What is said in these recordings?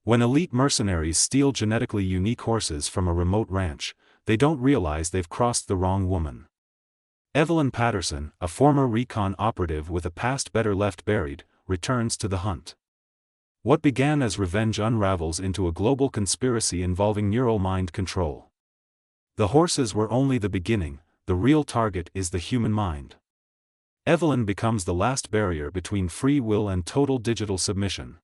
When elite mercenaries steal genetically unique horses from a remote ranch, they don't realize they've crossed the wrong woman. Evelyn Patterson, a former recon operative with a past better left buried, returns to the hunt. What began as revenge unravels into a global conspiracy involving neural mind control. The horses were only the beginning, the real target is the human mind. Evelyn becomes the last barrier between free will and total digital submission.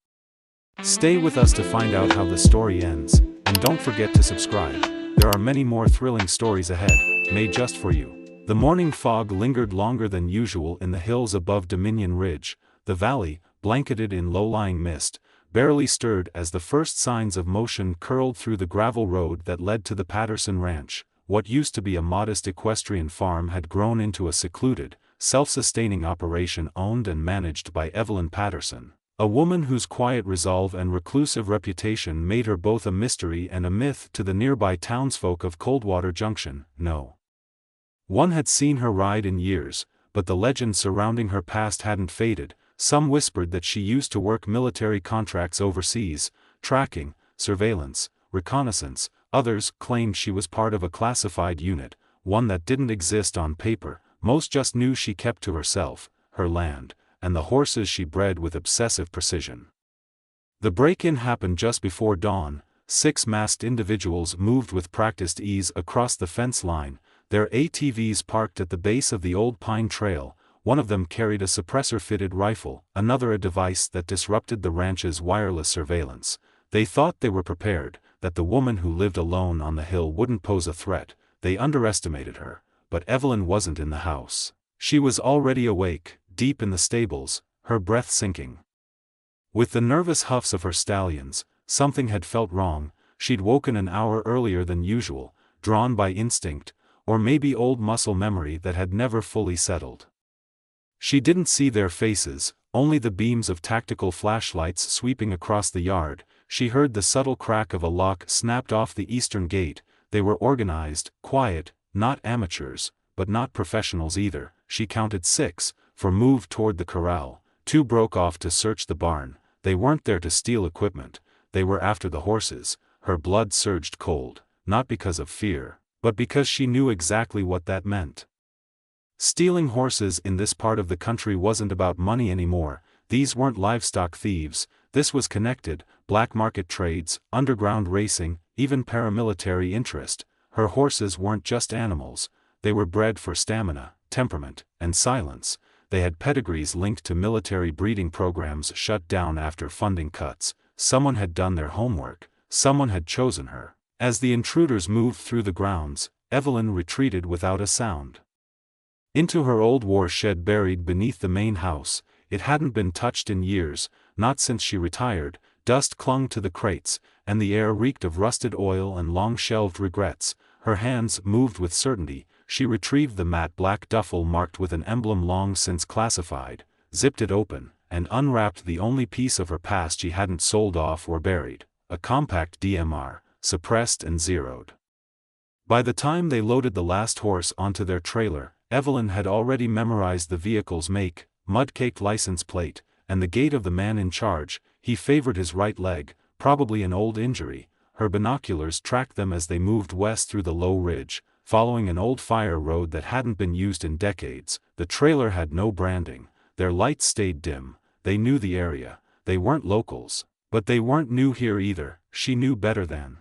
Stay with us to find out how the story ends, and don't forget to subscribe. There are many more thrilling stories ahead, made just for you. The morning fog lingered longer than usual in the hills above Dominion Ridge. The valley, blanketed in low-lying mist, barely stirred as the first signs of motion curled through the gravel road that led to the Patterson Ranch. What used to be a modest equestrian farm had grown into a secluded, self-sustaining operation owned and managed by Evelyn Patterson, a woman whose quiet resolve and reclusive reputation made her both a mystery and a myth to the nearby townsfolk of Coldwater Junction. No one had seen her ride in years, but the legend surrounding her past hadn't faded. Some whispered that she used to work military contracts overseas, tracking, surveillance, reconnaissance. Others claimed she was part of a classified unit, one that didn't exist on paper. Most just knew she kept to herself, her land, and the horses she bred with obsessive precision. The break-in happened just before dawn. 6 masked individuals moved with practiced ease across the fence line, their ATVs parked at the base of the old pine trail. One of them carried a suppressor-fitted rifle, another a device that disrupted the ranch's wireless surveillance. They thought they were prepared, that the woman who lived alone on the hill wouldn't pose a threat. They underestimated her, but Evelyn wasn't in the house. She was already awake, deep in the stables, her breath sinking. With the nervous huffs of her stallions, something had felt wrong. She'd woken an hour earlier than usual, drawn by instinct, or maybe old muscle memory that had never fully settled. She didn't see their faces, only the beams of tactical flashlights sweeping across the yard. She heard the subtle crack of a lock snapped off the eastern gate. They were organized, quiet, not amateurs, but not professionals either. She counted 6, for moved toward the corral. 2 broke off to search the barn. They weren't there to steal equipment, they were after the horses. Her blood surged cold, not because of fear, but because she knew exactly what that meant. Stealing horses in this part of the country wasn't about money anymore. These weren't livestock thieves. This was connected, black market trades, underground racing, even paramilitary interest. Her horses weren't just animals, they were bred for stamina, temperament, and silence. They had pedigrees linked to military breeding programs shut down after funding cuts. Someone had done their homework, someone had chosen her. As the intruders moved through the grounds, Evelyn retreated without a sound. Into her old war shed buried beneath the main house. It hadn't been touched in years, not since she retired. Dust clung to the crates, and the air reeked of rusted oil and long-shelved regrets. Her hands moved with certainty. She retrieved the matte black duffel marked with an emblem long since classified, zipped it open, and unwrapped the only piece of her past she hadn't sold off or buried, a compact DMR, suppressed and zeroed. By the time they loaded the last horse onto their trailer, Evelyn had already memorized the vehicle's make, mud-caked license plate, and the gait of the man in charge. He favored his right leg, probably an old injury. Her binoculars tracked them as they moved west through the low ridge, following an old fire road that hadn't been used in decades. The trailer had no branding, their lights stayed dim. They knew the area, they weren't locals, but they weren't new here either. She knew better than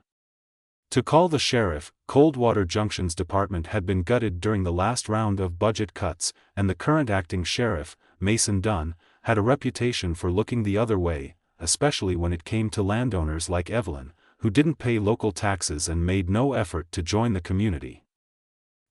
to call the sheriff. Coldwater Junction's department had been gutted during the last round of budget cuts, and the current acting sheriff, Mason Dunn, had a reputation for looking the other way, especially when it came to landowners like Evelyn, who didn't pay local taxes and made no effort to join the community.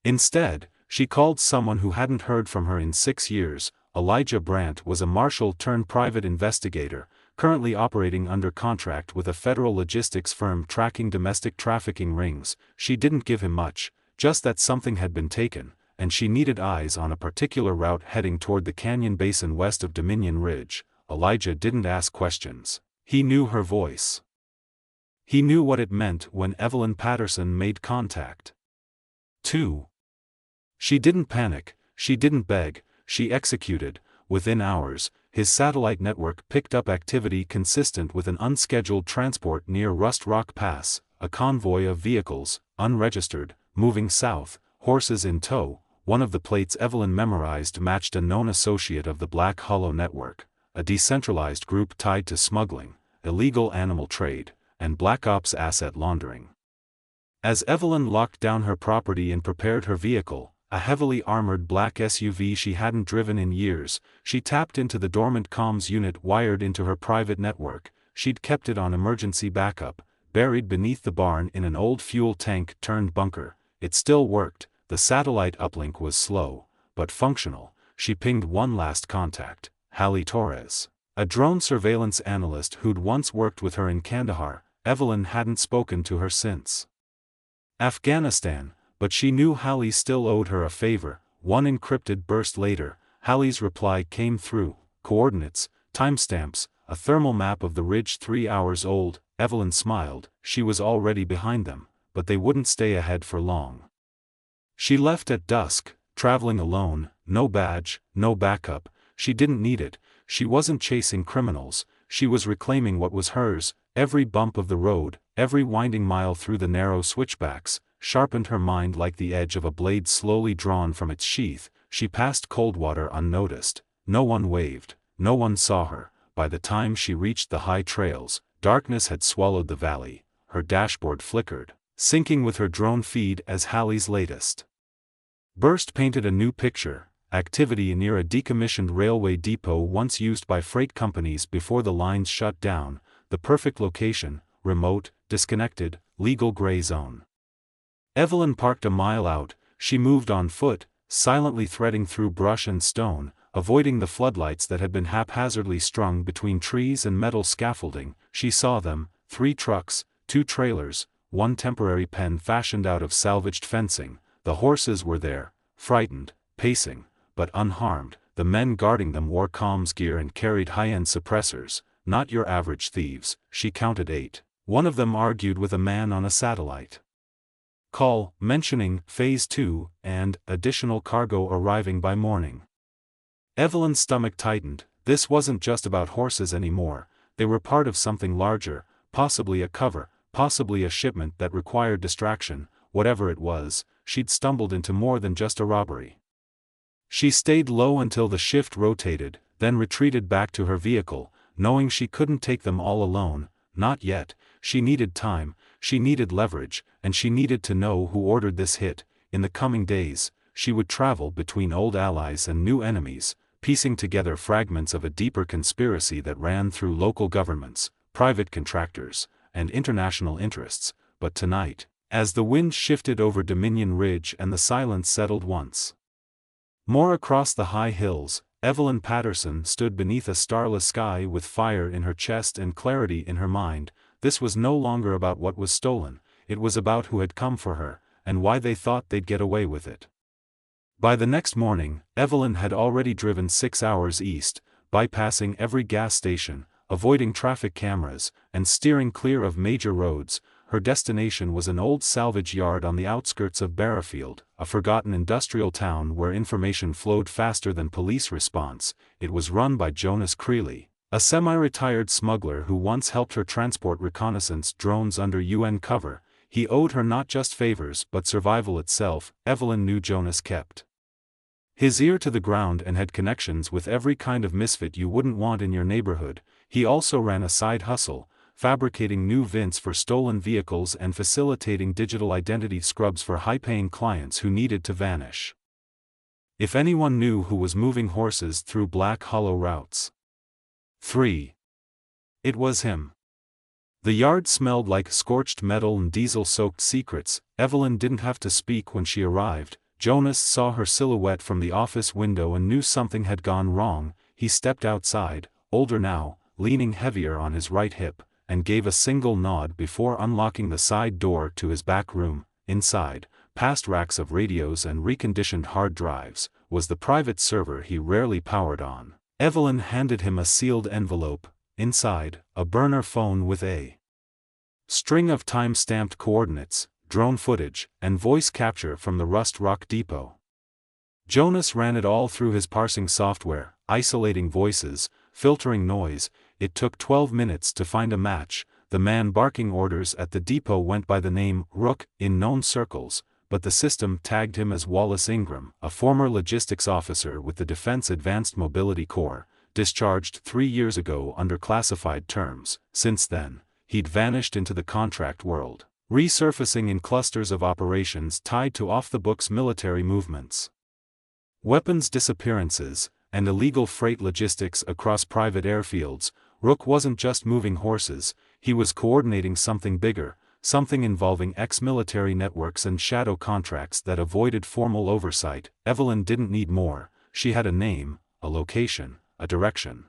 Instead, she called someone who hadn't heard from her in 6 years. Elijah Brandt was a marshal-turned-private investigator, currently operating under contract with a federal logistics firm tracking domestic trafficking rings. She didn't give him much, just that something had been taken, and she needed eyes on a particular route heading toward the canyon basin west of Dominion Ridge. Elijah didn't ask questions. He knew her voice. He knew what it meant when Evelyn Patterson made contact. 2. She didn't panic, she didn't beg, she executed. Within hours, his satellite network picked up activity consistent with an unscheduled transport near Rust Rock Pass, a convoy of vehicles, unregistered, moving south, horses in tow. One of the plates Evelyn memorized matched a known associate of the Black Hollow Network, a decentralized group tied to smuggling, illegal animal trade, and Black Ops asset laundering. As Evelyn locked down her property and prepared her vehicle, a heavily armored black SUV she hadn't driven in years, she tapped into the dormant comms unit wired into her private network. She'd kept it on emergency backup, buried beneath the barn in an old fuel tank-turned bunker. It still worked. The satellite uplink was slow, but functional. She pinged one last contact, Hallie Torres, a drone surveillance analyst who'd once worked with her in Kandahar. Evelyn hadn't spoken to her since Afghanistan, but she knew Hallie still owed her a favor. One encrypted burst later, Hallie's reply came through: coordinates, timestamps, a thermal map of the ridge 3 hours old. Evelyn smiled. She was already behind them, but they wouldn't stay ahead for long. She left at dusk, traveling alone, no badge, no backup. She didn't need it. She wasn't chasing criminals, she was reclaiming what was hers. Every bump of the road, every winding mile through the narrow switchbacks, sharpened her mind like the edge of a blade slowly drawn from its sheath. She passed Coldwater unnoticed. No one waved, no one saw her. By the time she reached the high trails, darkness had swallowed the valley. Her dashboard flickered, syncing with her drone feed as Hallie's latest burst painted a new picture: activity near a decommissioned railway depot once used by freight companies before the lines shut down. The perfect location: remote, disconnected, legal gray zone. Evelyn parked a mile out. She moved on foot, silently threading through brush and stone, avoiding the floodlights that had been haphazardly strung between trees and metal scaffolding. She saw them: 3 trucks, 2 trailers, 1 temporary pen fashioned out of salvaged fencing. The horses were there, frightened, pacing, but unharmed. The men guarding them wore comms gear and carried high-end suppressors. Not your average thieves. She counted 8. One of them argued with a man on a satellite call, mentioning Phase 2 and additional cargo arriving by morning. Evelyn's stomach tightened. This wasn't just about horses anymore. They were part of something larger, possibly a cover, possibly a shipment that required distraction. Whatever it was, she'd stumbled into more than just a robbery. She stayed low until the shift rotated, then retreated back to her vehicle, knowing she couldn't take them all alone. Not yet. She needed time, she needed leverage, and she needed to know who ordered this hit. In the coming days, she would travel between old allies and new enemies, piecing together fragments of a deeper conspiracy that ran through local governments, private contractors, and international interests. But tonight, as the wind shifted over Dominion Ridge and the silence settled once more across the high hills, Evelyn Patterson stood beneath a starless sky with fire in her chest and clarity in her mind. This was no longer about what was stolen, it was about who had come for her, and why they thought they'd get away with it. By the next morning, Evelyn had already driven 6 hours east, bypassing every gas station, avoiding traffic cameras, and steering clear of major roads. Her destination was an old salvage yard on the outskirts of Barrafield, a forgotten industrial town where information flowed faster than police response. It was run by Jonas Creeley, a semi-retired smuggler who once helped her transport reconnaissance drones under UN cover. He owed her not just favors but survival itself. Evelyn knew Jonas kept his ear to the ground and had connections with every kind of misfit you wouldn't want in your neighborhood. He also ran a side hustle, fabricating new VINs for stolen vehicles and facilitating digital identity scrubs for high-paying clients who needed to vanish. If anyone knew who was moving horses through Black Hollow routes, 3. It was him. The yard smelled like scorched metal and diesel-soaked secrets. Evelyn didn't have to speak when she arrived. Jonas saw her silhouette from the office window and knew something had gone wrong. He stepped outside, older now, leaning heavier on his right hip, and gave a single nod before unlocking the side door to his back room. Inside, past racks of radios and reconditioned hard drives, was the private server he rarely powered on. Evelyn handed him a sealed envelope. Inside, a burner phone with a string of time-stamped coordinates, drone footage, and voice capture from the Rust Rock depot. Jonas ran it all through his parsing software, isolating voices, filtering noise. It took 12 minutes to find a match. The man barking orders at the depot went by the name Rook in known circles, but the system tagged him as Wallace Ingram, a former logistics officer with the Defense Advanced Mobility Corps, discharged 3 years ago under classified terms. Since then, he'd vanished into the contract world, resurfacing in clusters of operations tied to off-the-books military movements, weapons disappearances, and illegal freight logistics across private airfields. Rook wasn't just moving horses, he was coordinating something bigger, something involving ex-military networks and shadow contracts that avoided formal oversight. Evelyn didn't need more. She had a name, a location, a direction.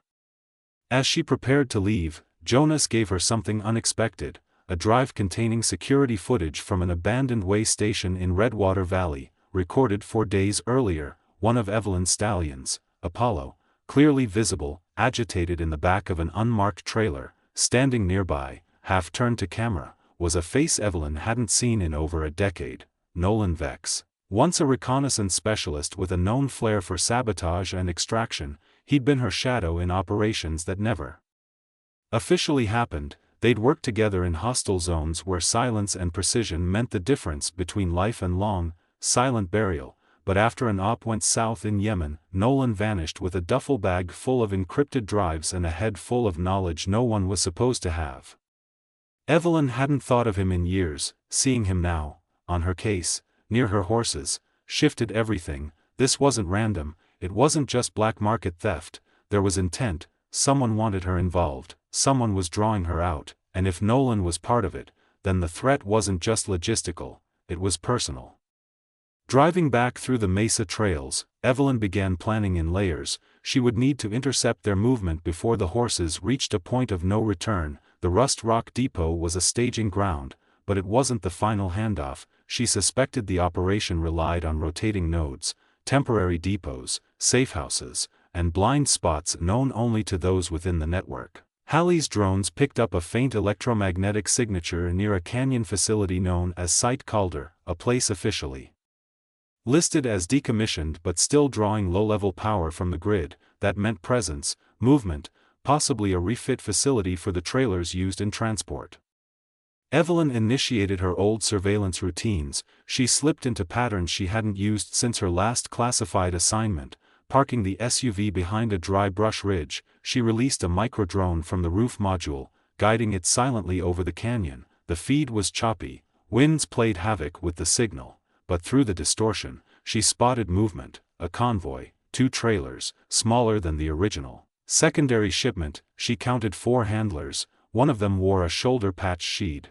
As she prepared to leave, Jonas gave her something unexpected, a drive containing security footage from an abandoned way station in Redwater Valley, recorded 4 days earlier. One of Evelyn's stallions, Apollo, clearly visible, agitated in the back of an unmarked trailer, standing nearby, half-turned to camera, was a face Evelyn hadn't seen in over a decade. Nolan Vex. Once a reconnaissance specialist with a known flair for sabotage and extraction, he'd been her shadow in operations that never officially happened. They'd worked together in hostile zones where silence and precision meant the difference between life and long, silent burial. But after an op went south in Yemen, Nolan vanished with a duffel bag full of encrypted drives and a head full of knowledge no one was supposed to have. Evelyn hadn't thought of him in years. Seeing him now, on her case, near her horses, shifted everything. This wasn't random, it wasn't just black market theft, there was intent. Someone wanted her involved, someone was drawing her out, and if Nolan was part of it, then the threat wasn't just logistical, it was personal. Driving back through the Mesa trails, Evelyn began planning in layers. She would need to intercept their movement before the horses reached a point of no return. The Rust Rock Depot was a staging ground, but it wasn't the final handoff. She suspected the operation relied on rotating nodes, temporary depots, safehouses, and blind spots known only to those within the network. Halley's drones picked up a faint electromagnetic signature near a canyon facility known as Site Calder, a place officially listed as decommissioned but still drawing low-level power from the grid. That meant presence, movement, possibly a refit facility for the trailers used in transport. Evelyn initiated her old surveillance routines. She slipped into patterns she hadn't used since her last classified assignment. Parking the SUV behind a dry brush ridge, she released a micro-drone from the roof module, guiding it silently over the canyon. The feed was choppy, winds played havoc with the signal. But through the distortion, she spotted movement, a convoy, 2 trailers, smaller than the original secondary shipment. She counted 4 handlers, one of them wore a shoulder patch sheet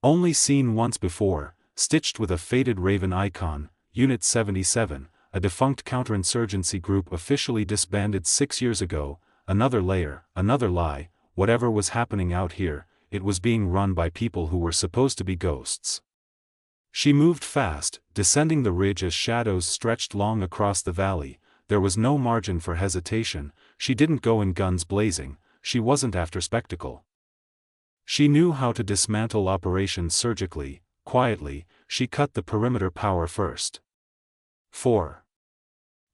only seen once before, stitched with a faded Raven icon. Unit 77, a defunct counterinsurgency group officially disbanded 6 years ago. Another layer, another lie. Whatever was happening out here, it was being run by people who were supposed to be ghosts. She moved fast, descending the ridge as shadows stretched long across the valley. There was no margin for hesitation. She didn't go in guns blazing, she wasn't after spectacle. She knew how to dismantle operations surgically, quietly. She cut the perimeter power first. 4.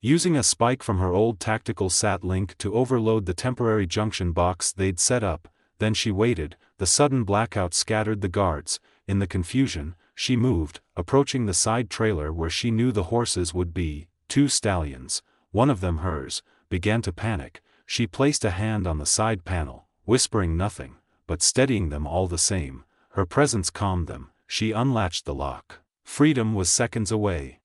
Using a spike from her old tactical sat link to overload the temporary junction box they'd set up, then she waited. The sudden blackout scattered the guards. In the confusion, she moved, approaching the side trailer where she knew the horses would be. 2 stallions, one of them hers, began to panic. She placed a hand on the side panel, whispering nothing, but steadying them all the same. Her presence calmed them. She unlatched the lock. Freedom was seconds away.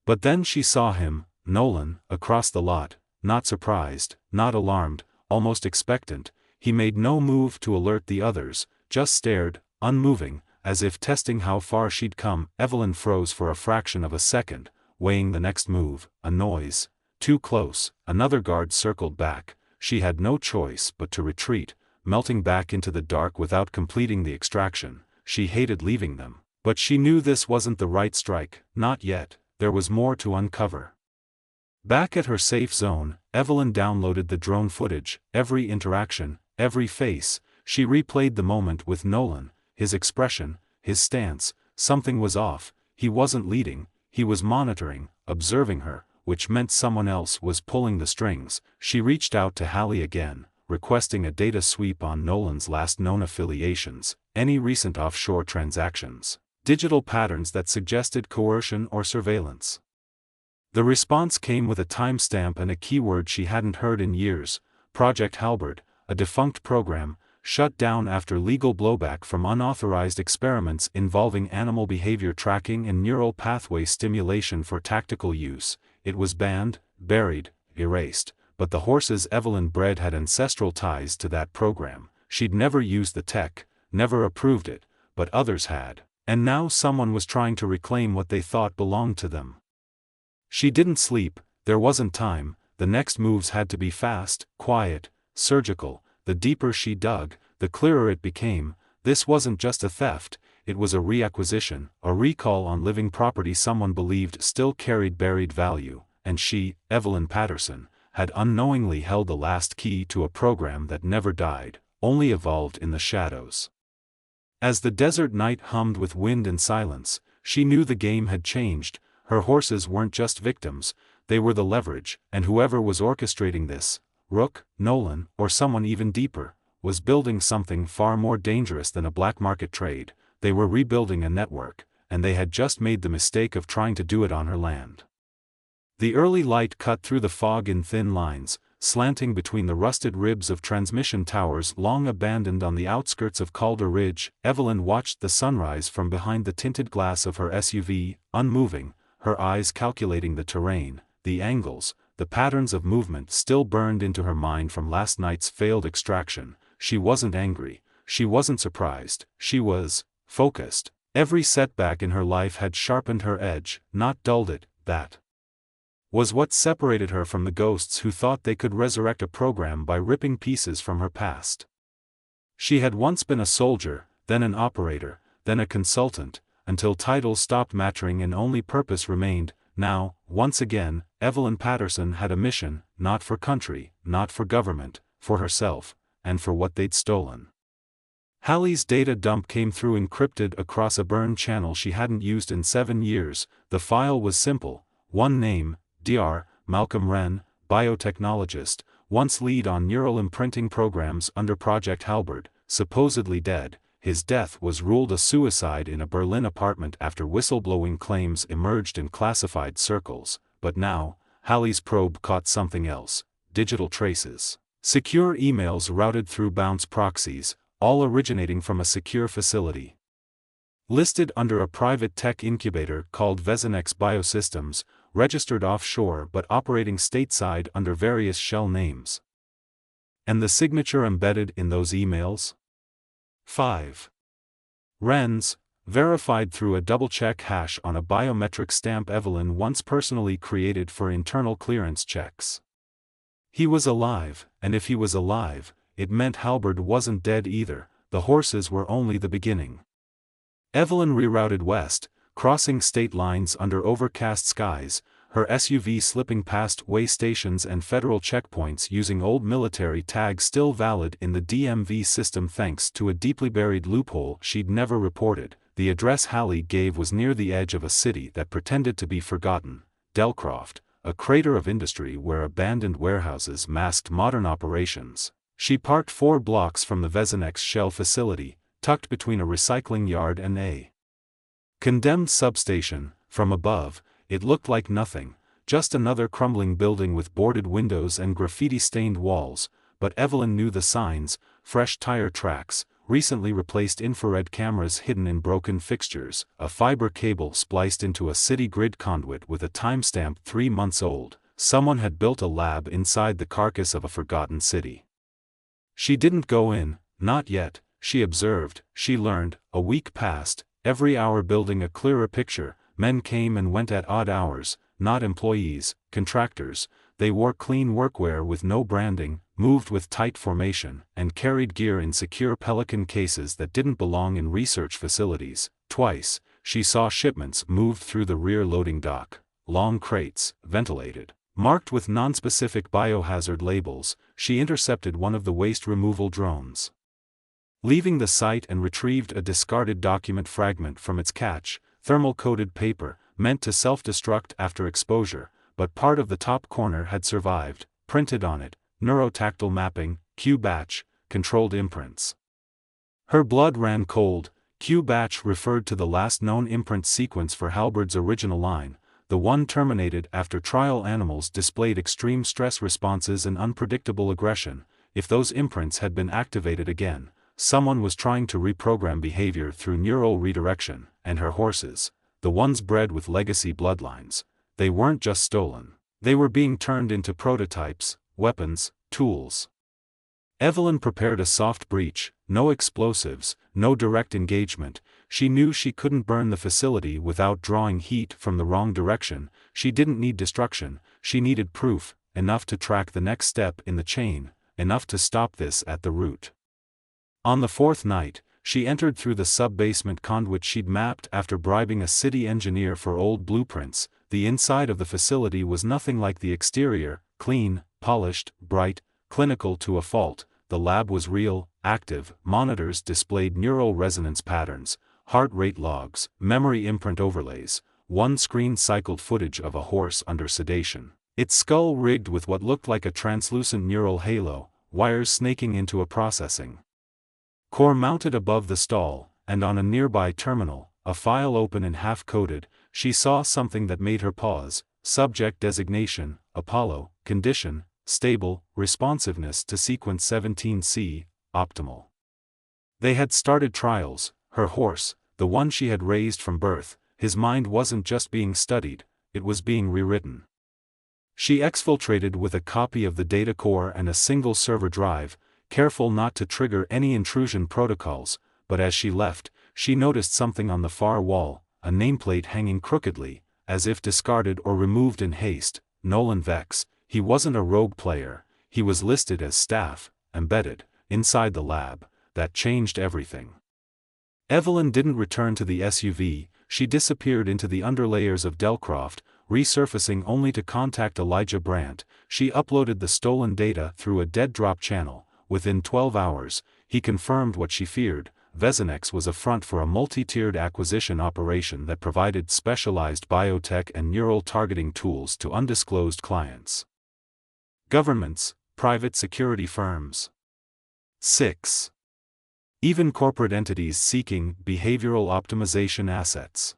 But then she saw him, Nolan, across the lot, not surprised, not alarmed, almost expectant. He made no move to alert the others, just stared, unmoving, as if testing how far she'd come. Evelyn froze for a fraction of a second, weighing the next move. A noise. Too close. Another guard circled back. She had no choice but to retreat, melting back into the dark without completing the extraction. She hated leaving them, but she knew this wasn't the right strike. Not yet. There was more to uncover. Back at her safe zone, Evelyn downloaded the drone footage. Every interaction, every face. She replayed the moment with Nolan. His expression, his stance, something was off. He wasn't leading, he was monitoring, observing her, which meant someone else was pulling the strings. She reached out to Hallie again, requesting a data sweep on Nolan's last known affiliations, any recent offshore transactions, digital patterns that suggested coercion or surveillance. The response came with a timestamp and a keyword she hadn't heard in years: Project Halberd, a defunct program, shut down after legal blowback from unauthorized experiments involving animal behavior tracking and neural pathway stimulation for tactical use. It was banned, buried, erased, but the horses Evelyn bred had ancestral ties to that program. She'd never used the tech, never approved it, but others had, and now someone was trying to reclaim what they thought belonged to them. She didn't sleep, there wasn't time, the next moves had to be fast, quiet, surgical. The deeper she dug, the clearer it became: this wasn't just a theft, it was a reacquisition, a recall on living property someone believed still carried buried value, and she, Evelyn Patterson, had unknowingly held the last key to a program that never died, only evolved in the shadows. As the desert night hummed with wind and silence, she knew the game had changed. Her horses weren't just victims, they were the leverage, and whoever was orchestrating this, Rook, Nolan, or someone even deeper, was building something far more dangerous than a black market trade. They were rebuilding a network, and they had just made the mistake of trying to do it on her land. The early light cut through the fog in thin lines, slanting between the rusted ribs of transmission towers long abandoned on the outskirts of Calder Ridge. Evelyn watched the sunrise from behind the tinted glass of her SUV, unmoving, her eyes calculating the terrain, the angles, the patterns of movement still burned into her mind from last night's failed extraction. She wasn't angry, she wasn't surprised, she was focused. Every setback in her life had sharpened her edge, not dulled it. That was what separated her from the ghosts who thought they could resurrect a program by ripping pieces from her past. She had once been a soldier, then an operator, then a consultant, until titles stopped mattering and only purpose remained. Now, once again, Evelyn Patterson had a mission, not for country, not for government, for herself, and for what they'd stolen. Hallie's data dump came through encrypted across a burned channel she hadn't used in 7 years. The file was simple: one name, Dr. Malcolm Wren, biotechnologist, once lead on neural imprinting programs under Project Halberd, supposedly dead. His death was ruled a suicide in a Berlin apartment after whistleblowing claims emerged in classified circles. But now, Hallie's probe caught something else: digital traces. Secure emails routed through bounce proxies, all originating from a secure facility. Listed under a private tech incubator called Vezinex Biosystems, registered offshore but operating stateside under various shell names. And the signature embedded in those emails? 5. Wren's, verified through a double-check hash on a biometric stamp Evelyn once personally created for internal clearance checks. He was alive, and if he was alive, it meant Halberd wasn't dead either. The horses were only the beginning. Evelyn rerouted west, crossing state lines under overcast skies, her SUV slipping past way stations and federal checkpoints using old military tags still valid in the DMV system thanks to a deeply buried loophole she'd never reported. The address Hallie gave was near the edge of a city that pretended to be forgotten: Delcroft, a crater of industry where abandoned warehouses masked modern operations. She parked 4 blocks from the Vezinex shell facility, tucked between a recycling yard and a condemned substation. From above, it looked like nothing, just another crumbling building with boarded windows and graffiti-stained walls, but Evelyn knew the signs: fresh tire tracks, recently replaced infrared cameras hidden in broken fixtures, a fiber cable spliced into a city grid conduit with a timestamp 3 months old. Someone had built a lab inside the carcass of a forgotten city. She didn't go in, not yet, she observed, she learned. A week passed, every hour building a clearer picture. Men came and went at odd hours, not employees, contractors. They wore clean workwear with no branding, moved with tight formation, and carried gear in secure Pelican cases that didn't belong in research facilities. Twice, she saw shipments moved through the rear loading dock, long crates, ventilated, marked with nonspecific biohazard labels. She intercepted one of the waste removal drones, leaving the site, and retrieved a discarded document fragment from its catch: thermal-coated paper, meant to self-destruct after exposure, but part of the top corner had survived, printed on it, neurotactile mapping, Q-batch, controlled imprints. Her blood ran cold. Q-batch referred to the last known imprint sequence for Halberd's original line, the one terminated after trial animals displayed extreme stress responses and unpredictable aggression. If those imprints had been activated again, someone was trying to reprogram behavior through neural redirection, and her horses, the ones bred with legacy bloodlines, they weren't just stolen. They were being turned into prototypes, weapons, tools. Evelyn prepared a soft breach, no explosives, no direct engagement. She knew she couldn't burn the facility without drawing heat from the wrong direction. She didn't need destruction, she needed proof, enough to track the next step in the chain, enough to stop this at the root. On the fourth night, she entered through the sub-basement conduit she'd mapped after bribing a city engineer for old blueprints. The inside of the facility was nothing like the exterior, clean, polished, bright, clinical to a fault. The lab was real, active, monitors displayed neural resonance patterns, heart rate logs, memory imprint overlays. One screen cycled footage of a horse under sedation, its skull rigged with what looked like a translucent neural halo, wires snaking into a processing core mounted above the stall, and on a nearby terminal, a file open and half-coded. She saw something that made her pause. Subject designation, Apollo, condition, stable, responsiveness to sequence 17C, optimal. They had started trials. Her horse, the one she had raised from birth, his mind wasn't just being studied, it was being rewritten. She exfiltrated with a copy of the data core and a single server drive, careful not to trigger any intrusion protocols, but as she left, she noticed something on the far wall, a nameplate hanging crookedly, as if discarded or removed in haste. Nolan Vex. He wasn't a rogue player, he was listed as staff, embedded, inside the lab. That changed everything. Evelyn didn't return to the SUV, she disappeared into the underlayers of Delcroft, resurfacing only to contact Elijah Brandt. She uploaded the stolen data through a dead drop channel. Within 12 hours, he confirmed what she feared. Vezinex was a front for a multi-tiered acquisition operation that provided specialized biotech and neural targeting tools to undisclosed clients. Governments, private security firms. 6. Even corporate entities seeking behavioral optimization assets.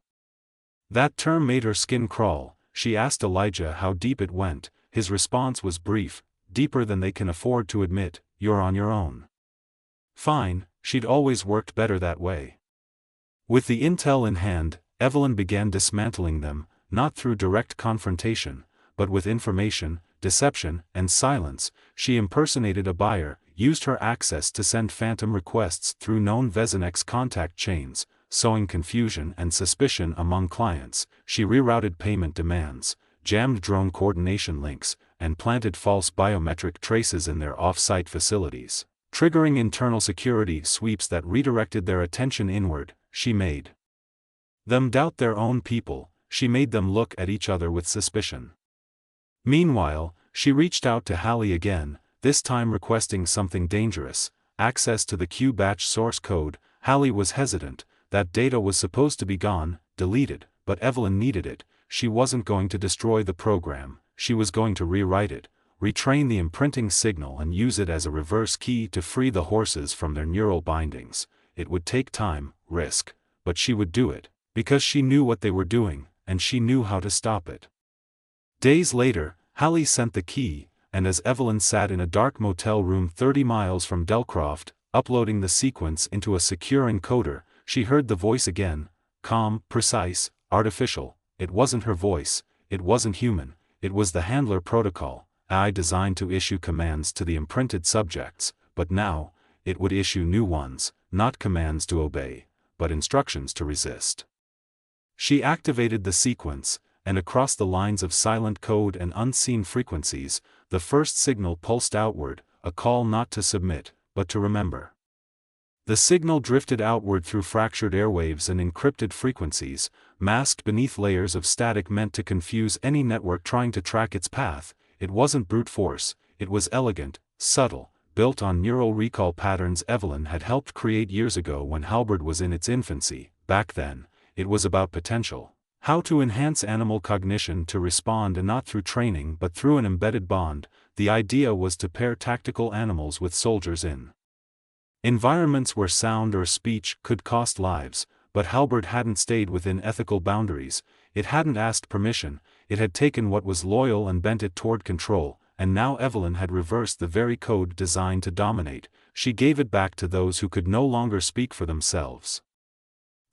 That term made her skin crawl. She asked Elijah how deep it went. His response was brief, deeper than they can afford to admit. You're on your own. Fine, she'd always worked better that way. With the intel in hand, Evelyn began dismantling them, not through direct confrontation, but with information, deception, and silence. She impersonated a buyer, used her access to send phantom requests through known Vezinex contact chains, sowing confusion and suspicion among clients. She rerouted payment demands, jammed drone coordination links, and planted false biometric traces in their off-site facilities, triggering internal security sweeps that redirected their attention inward. She made them doubt their own people, she made them look at each other with suspicion. Meanwhile, she reached out to Hallie again, this time requesting something dangerous, access to the Q-batch source code. Hallie was hesitant, that data was supposed to be gone, deleted, but Evelyn needed it. She wasn't going to destroy the program, she was going to rewrite it, retrain the imprinting signal and use it as a reverse key to free the horses from their neural bindings. It would take time, risk, but she would do it, because she knew what they were doing, and she knew how to stop it. Days later, Hallie sent the key, and as Evelyn sat in a dark motel room 30 miles from Delcroft, uploading the sequence into a secure encoder, she heard the voice again, calm, precise, artificial. It wasn't her voice, it wasn't human, it was the handler protocol, AI designed to issue commands to the imprinted subjects, but now, it would issue new ones, not commands to obey, but instructions to resist. She activated the sequence, and across the lines of silent code and unseen frequencies, the first signal pulsed outward, a call not to submit, but to remember. The signal drifted outward through fractured airwaves and encrypted frequencies, masked beneath layers of static meant to confuse any network trying to track its path. It wasn't brute force, it was elegant, subtle, built on neural recall patterns Evelyn had helped create years ago when Halberd was in its infancy. Back then, it was about potential. How to enhance animal cognition to respond, and not through training but through an embedded bond. The idea was to pair tactical animals with soldiers in environments where sound or speech could cost lives, but Halberd hadn't stayed within ethical boundaries, it hadn't asked permission, it had taken what was loyal and bent it toward control, and now Evelyn had reversed the very code designed to dominate. She gave it back to those who could no longer speak for themselves.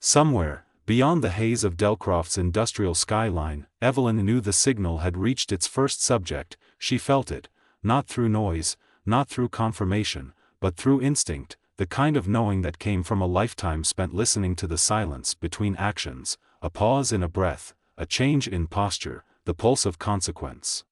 Somewhere, beyond the haze of Delcroft's industrial skyline, Evelyn knew the signal had reached its first subject. She felt it, not through noise, not through confirmation, but through instinct, the kind of knowing that came from a lifetime spent listening to the silence between actions, a pause in a breath, a change in posture, the pulse of consequence.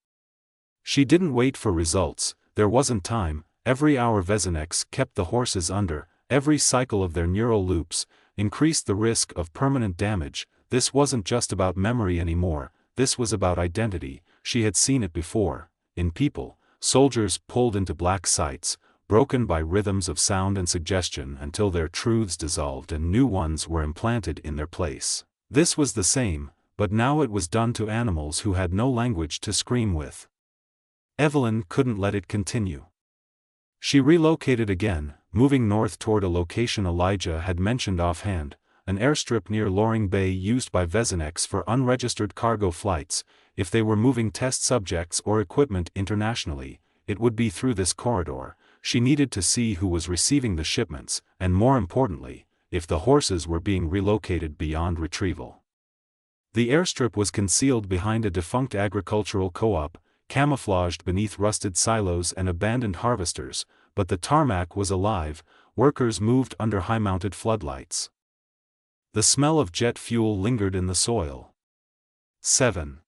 She didn't wait for results, there wasn't time. Every hour Vezinex kept the horses under, every cycle of their neural loops, increased the risk of permanent damage. This wasn't just about memory anymore, this was about identity. She had seen it before, in people, soldiers pulled into black sites, broken by rhythms of sound and suggestion until their truths dissolved and new ones were implanted in their place. This was the same, but now it was done to animals who had no language to scream with. Evelyn couldn't let it continue. She relocated again, moving north toward a location Elijah had mentioned offhand, an airstrip near Loring Bay used by Vezinex for unregistered cargo flights. If they were moving test subjects or equipment internationally, it would be through this corridor. She needed to see who was receiving the shipments, and more importantly, if the horses were being relocated beyond retrieval. The airstrip was concealed behind a defunct agricultural co-op, camouflaged beneath rusted silos and abandoned harvesters, but the tarmac was alive. Workers moved under high-mounted floodlights. The smell of jet fuel lingered in the soil. 7.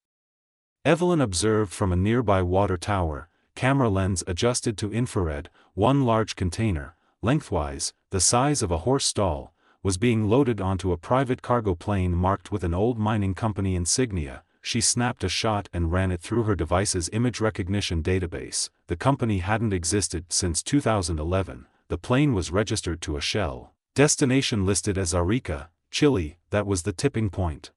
Evelyn observed from a nearby water tower, camera lens adjusted to infrared, one large container, lengthwise, the size of a horse stall, was being loaded onto a private cargo plane marked with an old mining company insignia. She snapped a shot and ran it through her device's image recognition database. The company hadn't existed since 2011, the plane was registered to a Shell destination listed as Arica, Chile. That was the tipping point.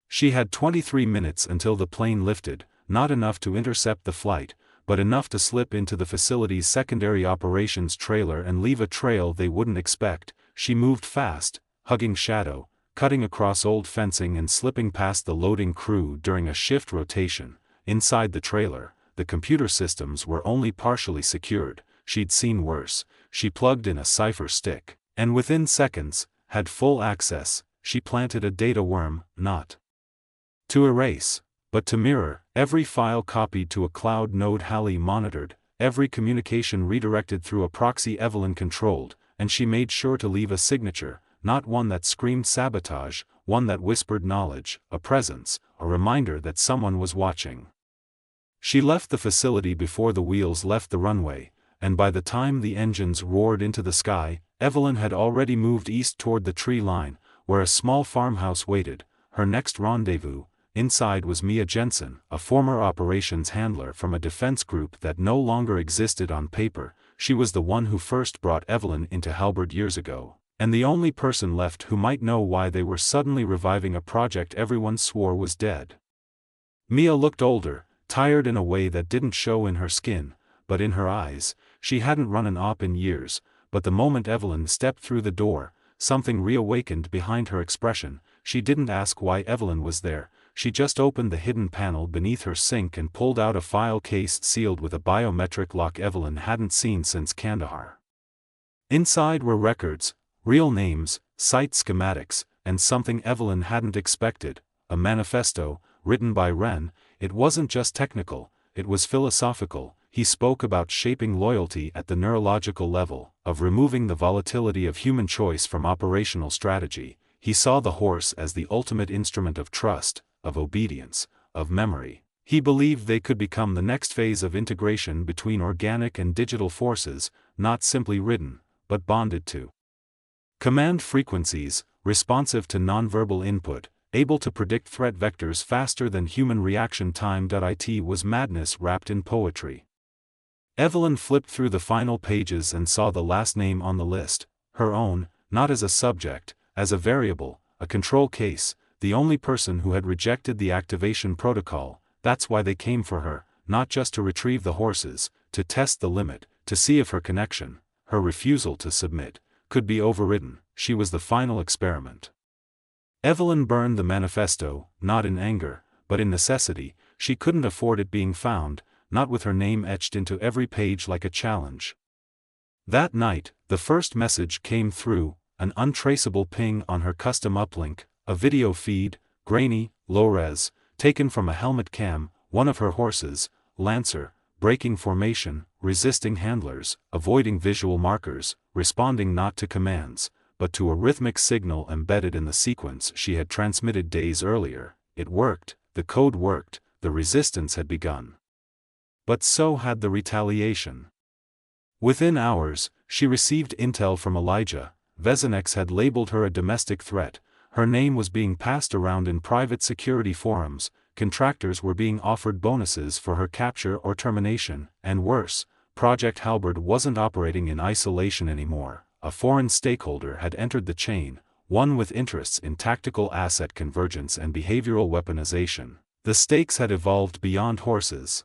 She had 23 minutes until the plane lifted, not enough to intercept the flight, but enough to slip into the facility's secondary operations trailer and leave a trail they wouldn't expect. She moved fast, hugging shadow, cutting across old fencing and slipping past the loading crew during a shift rotation. Inside the trailer, the computer systems were only partially secured. She'd seen worse. She plugged in a cipher stick, and within seconds, had full access. She planted a data worm, not to erase, but to mirror. Every file copied to a cloud node Hallie monitored, every communication redirected through a proxy Evelyn controlled, and she made sure to leave a signature. Not one that screamed sabotage, one that whispered knowledge, a presence, a reminder that someone was watching. She left the facility before the wheels left the runway, and by the time the engines roared into the sky, Evelyn had already moved east toward the tree line, where a small farmhouse waited, her next rendezvous. Inside was Mia Jensen, a former operations handler from a defense group that no longer existed on paper. She was the one who first brought Evelyn into Halberd years ago, and the only person left who might know why they were suddenly reviving a project everyone swore was dead. Mia looked older, tired in a way that didn't show in her skin, but in her eyes. She hadn't run an op in years, but the moment Evelyn stepped through the door, something reawakened behind her expression. She didn't ask why Evelyn was there, she just opened the hidden panel beneath her sink and pulled out a file case sealed with a biometric lock Evelyn hadn't seen since Kandahar. Inside were records, real names, site schematics, and something Evelyn hadn't expected, a manifesto, written by Wren. It wasn't just technical, it was philosophical. He spoke about shaping loyalty at the neurological level, of removing the volatility of human choice from operational strategy. He saw the horse as the ultimate instrument of trust, of obedience, of memory. He believed they could become the next phase of integration between organic and digital forces, not simply ridden, but bonded to command frequencies, responsive to nonverbal input, able to predict threat vectors faster than human reaction time. It was madness wrapped in poetry. Evelyn flipped through the final pages and saw the last name on the list, her own, not as a subject, as a variable, a control case. the only person who had rejected the activation protocol. That's why they came for her, not just to retrieve the horses, to test the limit, to see if her connection, her refusal to submit, could be overridden. She was the final experiment. Evelyn burned the manifesto, not in anger, but in necessity. She couldn't afford it being found, not with her name etched into every page like a challenge. That night, the first message came through, an untraceable ping on her custom uplink, a video feed, grainy, low-res, taken from a helmet cam, one of her horses, Lancer, breaking formation, resisting handlers, avoiding visual markers, responding not to commands, but to a rhythmic signal embedded in the sequence she had transmitted days earlier. It worked, the code worked, the resistance had begun. But so had the retaliation. Within hours, she received intel from Elijah. Vezinex had labeled her a domestic threat, her name was being passed around in private security forums, contractors were being offered bonuses for her capture or termination, and worse, Project Halberd wasn't operating in isolation anymore. A foreign stakeholder had entered the chain, one with interests in tactical asset convergence and behavioral weaponization. The stakes had evolved beyond horses.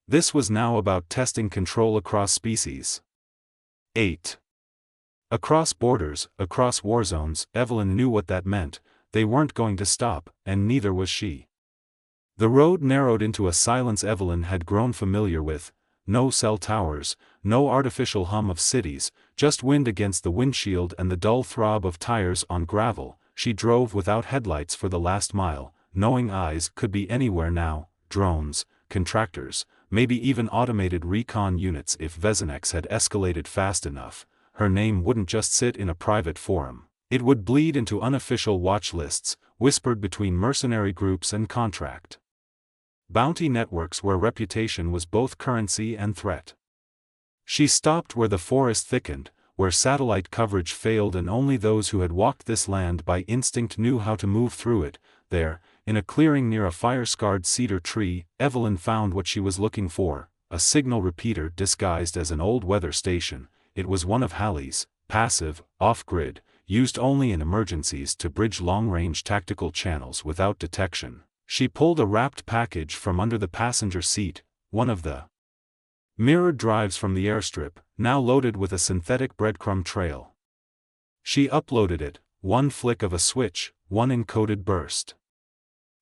This was now about testing control across species. 8. Across borders, across war zones. Evelyn knew what that meant. They weren't going to stop, and neither was she. The road narrowed into a silence Evelyn had grown familiar with. No cell towers, no artificial hum of cities, just wind against the windshield and the dull throb of tires on gravel. She drove without headlights for the last mile, knowing eyes could be anywhere now, drones, contractors, maybe even automated recon units. If Vezinex had escalated fast enough, her name wouldn't just sit in a private forum. It would bleed into unofficial watch lists, whispered between mercenary groups and contract bounty networks where reputation was both currency and threat. She stopped where the forest thickened, where satellite coverage failed and only those who had walked this land by instinct knew how to move through it. There, in a clearing near a fire-scarred cedar tree, Evelyn found what she was looking for, a signal repeater disguised as an old weather station. It was one of Halley's, passive, off-grid, used only in emergencies to bridge long-range tactical channels without detection. She pulled a wrapped package from under the passenger seat, one of the mirrored drives from the airstrip, now loaded with a synthetic breadcrumb trail. She uploaded it, one flick of a switch, one encoded burst.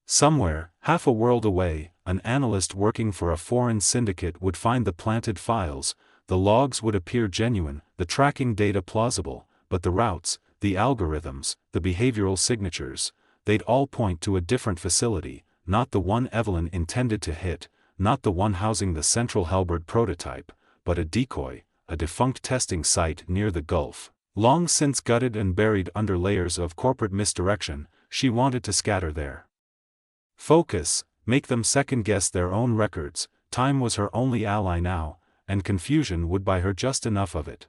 Somewhere, half a world away, an analyst working for a foreign syndicate would find the planted files. The logs would appear genuine, the tracking data plausible, but the routes, the algorithms, the behavioral signatures, they'd all point to a different facility, not the one Evelyn intended to hit, not the one housing the central Halberd prototype, but a decoy, a defunct testing site near the Gulf. Long since gutted and buried under layers of corporate misdirection, she wanted to scatter there. Focus, make them second-guess their own records. Time was her only ally now, and confusion would buy her just enough of it.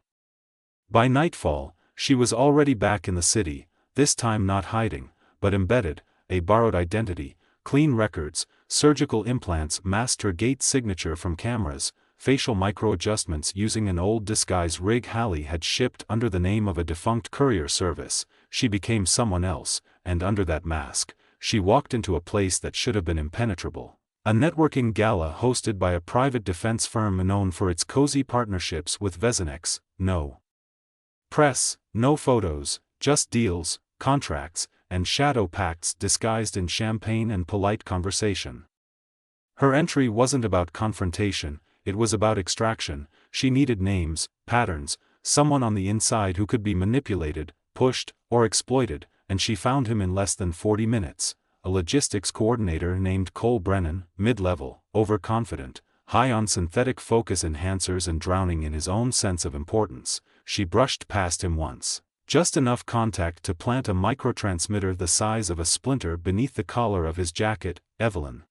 By nightfall, she was already back in the city, this time not hiding, but embedded, a borrowed identity, clean records, surgical implants masked her gait signature from cameras, facial micro-adjustments using an old disguise rig Halley had shipped under the name of a defunct courier service. She became someone else, and under that mask, she walked into a place that should have been impenetrable. A networking gala hosted by a private defense firm known for its cozy partnerships with Vezinex. No press, no photos, just deals, contracts, and shadow pacts disguised in champagne and polite conversation. Her entry wasn't about confrontation, it was about extraction. She needed names, patterns, someone on the inside who could be manipulated, pushed, or exploited, and she found him in less than 40 minutes. A logistics coordinator named Cole Brennan, mid-level, overconfident, high on synthetic focus enhancers and drowning in his own sense of importance. She brushed past him once. Just enough contact to plant a microtransmitter the size of a splinter beneath the collar of his jacket. Evelyn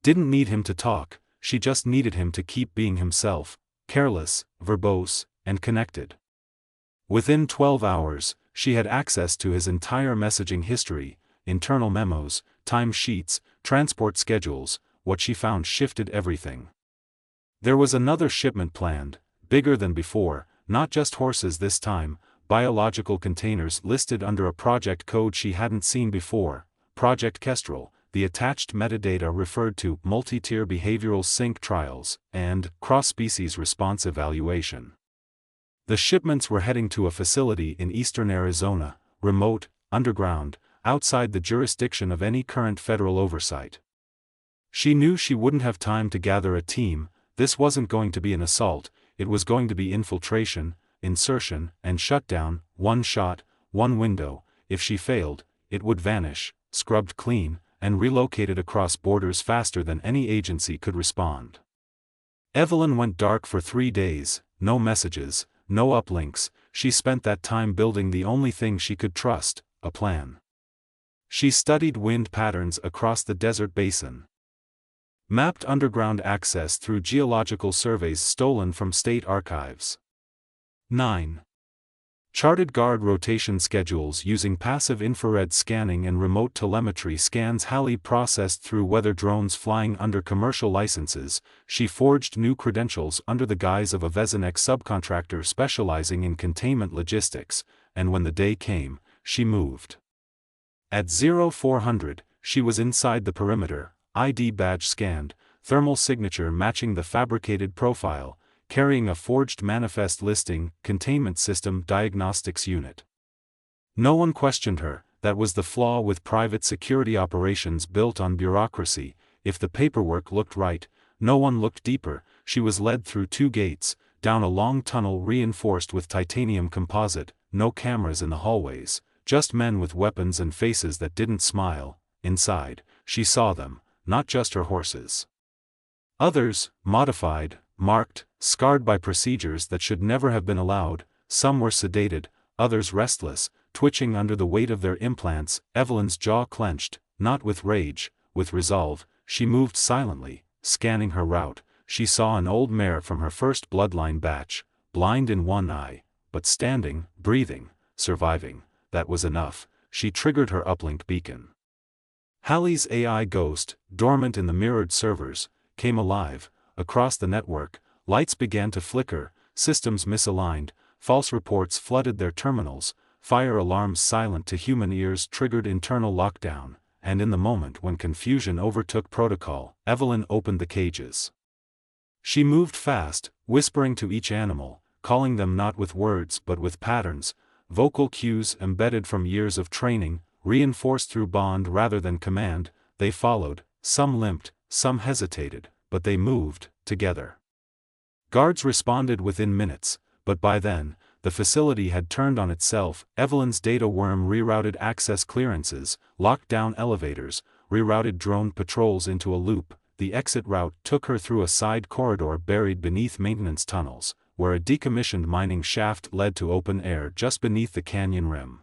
didn't need him to talk, she just needed him to keep being himself, careless, verbose, and connected. Within 12 hours, she had access to his entire messaging history, internal memos, time sheets, transport schedules. What she found shifted everything. There was another shipment planned, bigger than before, not just horses this time, biological containers listed under a project code she hadn't seen before, Project Kestrel. The attached metadata referred to multi-tier behavioral sync trials and cross-species response evaluation. The shipments were heading to a facility in eastern Arizona, remote, underground, outside the jurisdiction of any current federal oversight. She knew she wouldn't have time to gather a team. This wasn't going to be an assault, it was going to be infiltration, insertion, and shutdown, one shot, one window. If she failed, it would vanish, scrubbed clean, and relocated across borders faster than any agency could respond. Evelyn went dark for 3 days, no messages, no uplinks. She spent that time building the only thing she could trust, a plan. She studied wind patterns across the desert basin, mapped underground access through geological surveys stolen from state archives. 9. Charted guard rotation schedules using passive infrared scanning and remote telemetry scans Hallie processed through weather drones flying under commercial licenses. She forged new credentials under the guise of a Vezinex subcontractor specializing in containment logistics, and when the day came, she moved. At 0400, she was inside the perimeter, ID badge scanned, thermal signature matching the fabricated profile, carrying a forged manifest listing, Containment System Diagnostics Unit. No one questioned her. That was the flaw with private security operations built on bureaucracy. If the paperwork looked right, no one looked deeper. She was led through 2 gates, down a long tunnel reinforced with titanium composite, no cameras in the hallways, just men with weapons and faces that didn't smile. Inside, she saw them, not just her horses. Others, modified, marked, scarred by procedures that should never have been allowed. Some were sedated, others restless, twitching under the weight of their implants. Evelyn's jaw clenched, not with rage, with resolve. She moved silently, scanning her route. She saw an old mare from her first bloodline batch, blind in one eye, but standing, breathing, surviving. That was enough. She triggered her uplink beacon. Hallie's AI ghost, dormant in the mirrored servers, came alive. Across the network, lights began to flicker, systems misaligned, false reports flooded their terminals, fire alarms silent to human ears triggered internal lockdown, and in the moment when confusion overtook protocol, Evelyn opened the cages. She moved fast, whispering to each animal, calling them not with words but with patterns, vocal cues embedded from years of training, reinforced through bond rather than command. They followed, some limped, some hesitated, but they moved, together. Guards responded within minutes, but by then, the facility had turned on itself. Evelyn's data worm rerouted access clearances, locked down elevators, rerouted drone patrols into a loop. The exit route took her through a side corridor buried beneath maintenance tunnels, where a decommissioned mining shaft led to open air just beneath the canyon rim.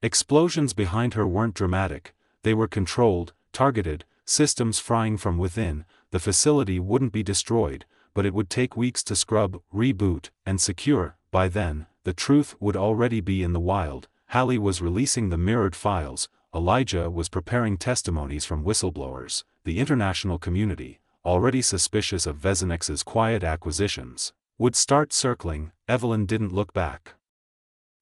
Explosions behind her weren't dramatic, they were controlled, targeted, systems frying from within. The facility wouldn't be destroyed, but it would take weeks to scrub, reboot, and secure. By then, the truth would already be in the wild. Hallie was releasing the mirrored files, Elijah was preparing testimonies from whistleblowers. The international community, already suspicious of Vezinex's quiet acquisitions, would start circling. Evelyn didn't look back.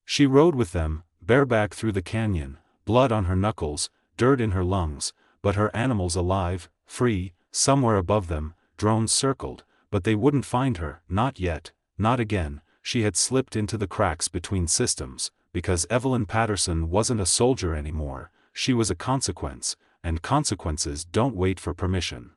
She rode with them, bareback through the canyon, blood on her knuckles, dirt in her lungs, but her animals alive, free. Somewhere above them, drones circled, but they wouldn't find her. Not yet, not again. She had slipped into the cracks between systems, because Evelyn Patterson wasn't a soldier anymore. She was a consequence, and consequences don't wait for permission.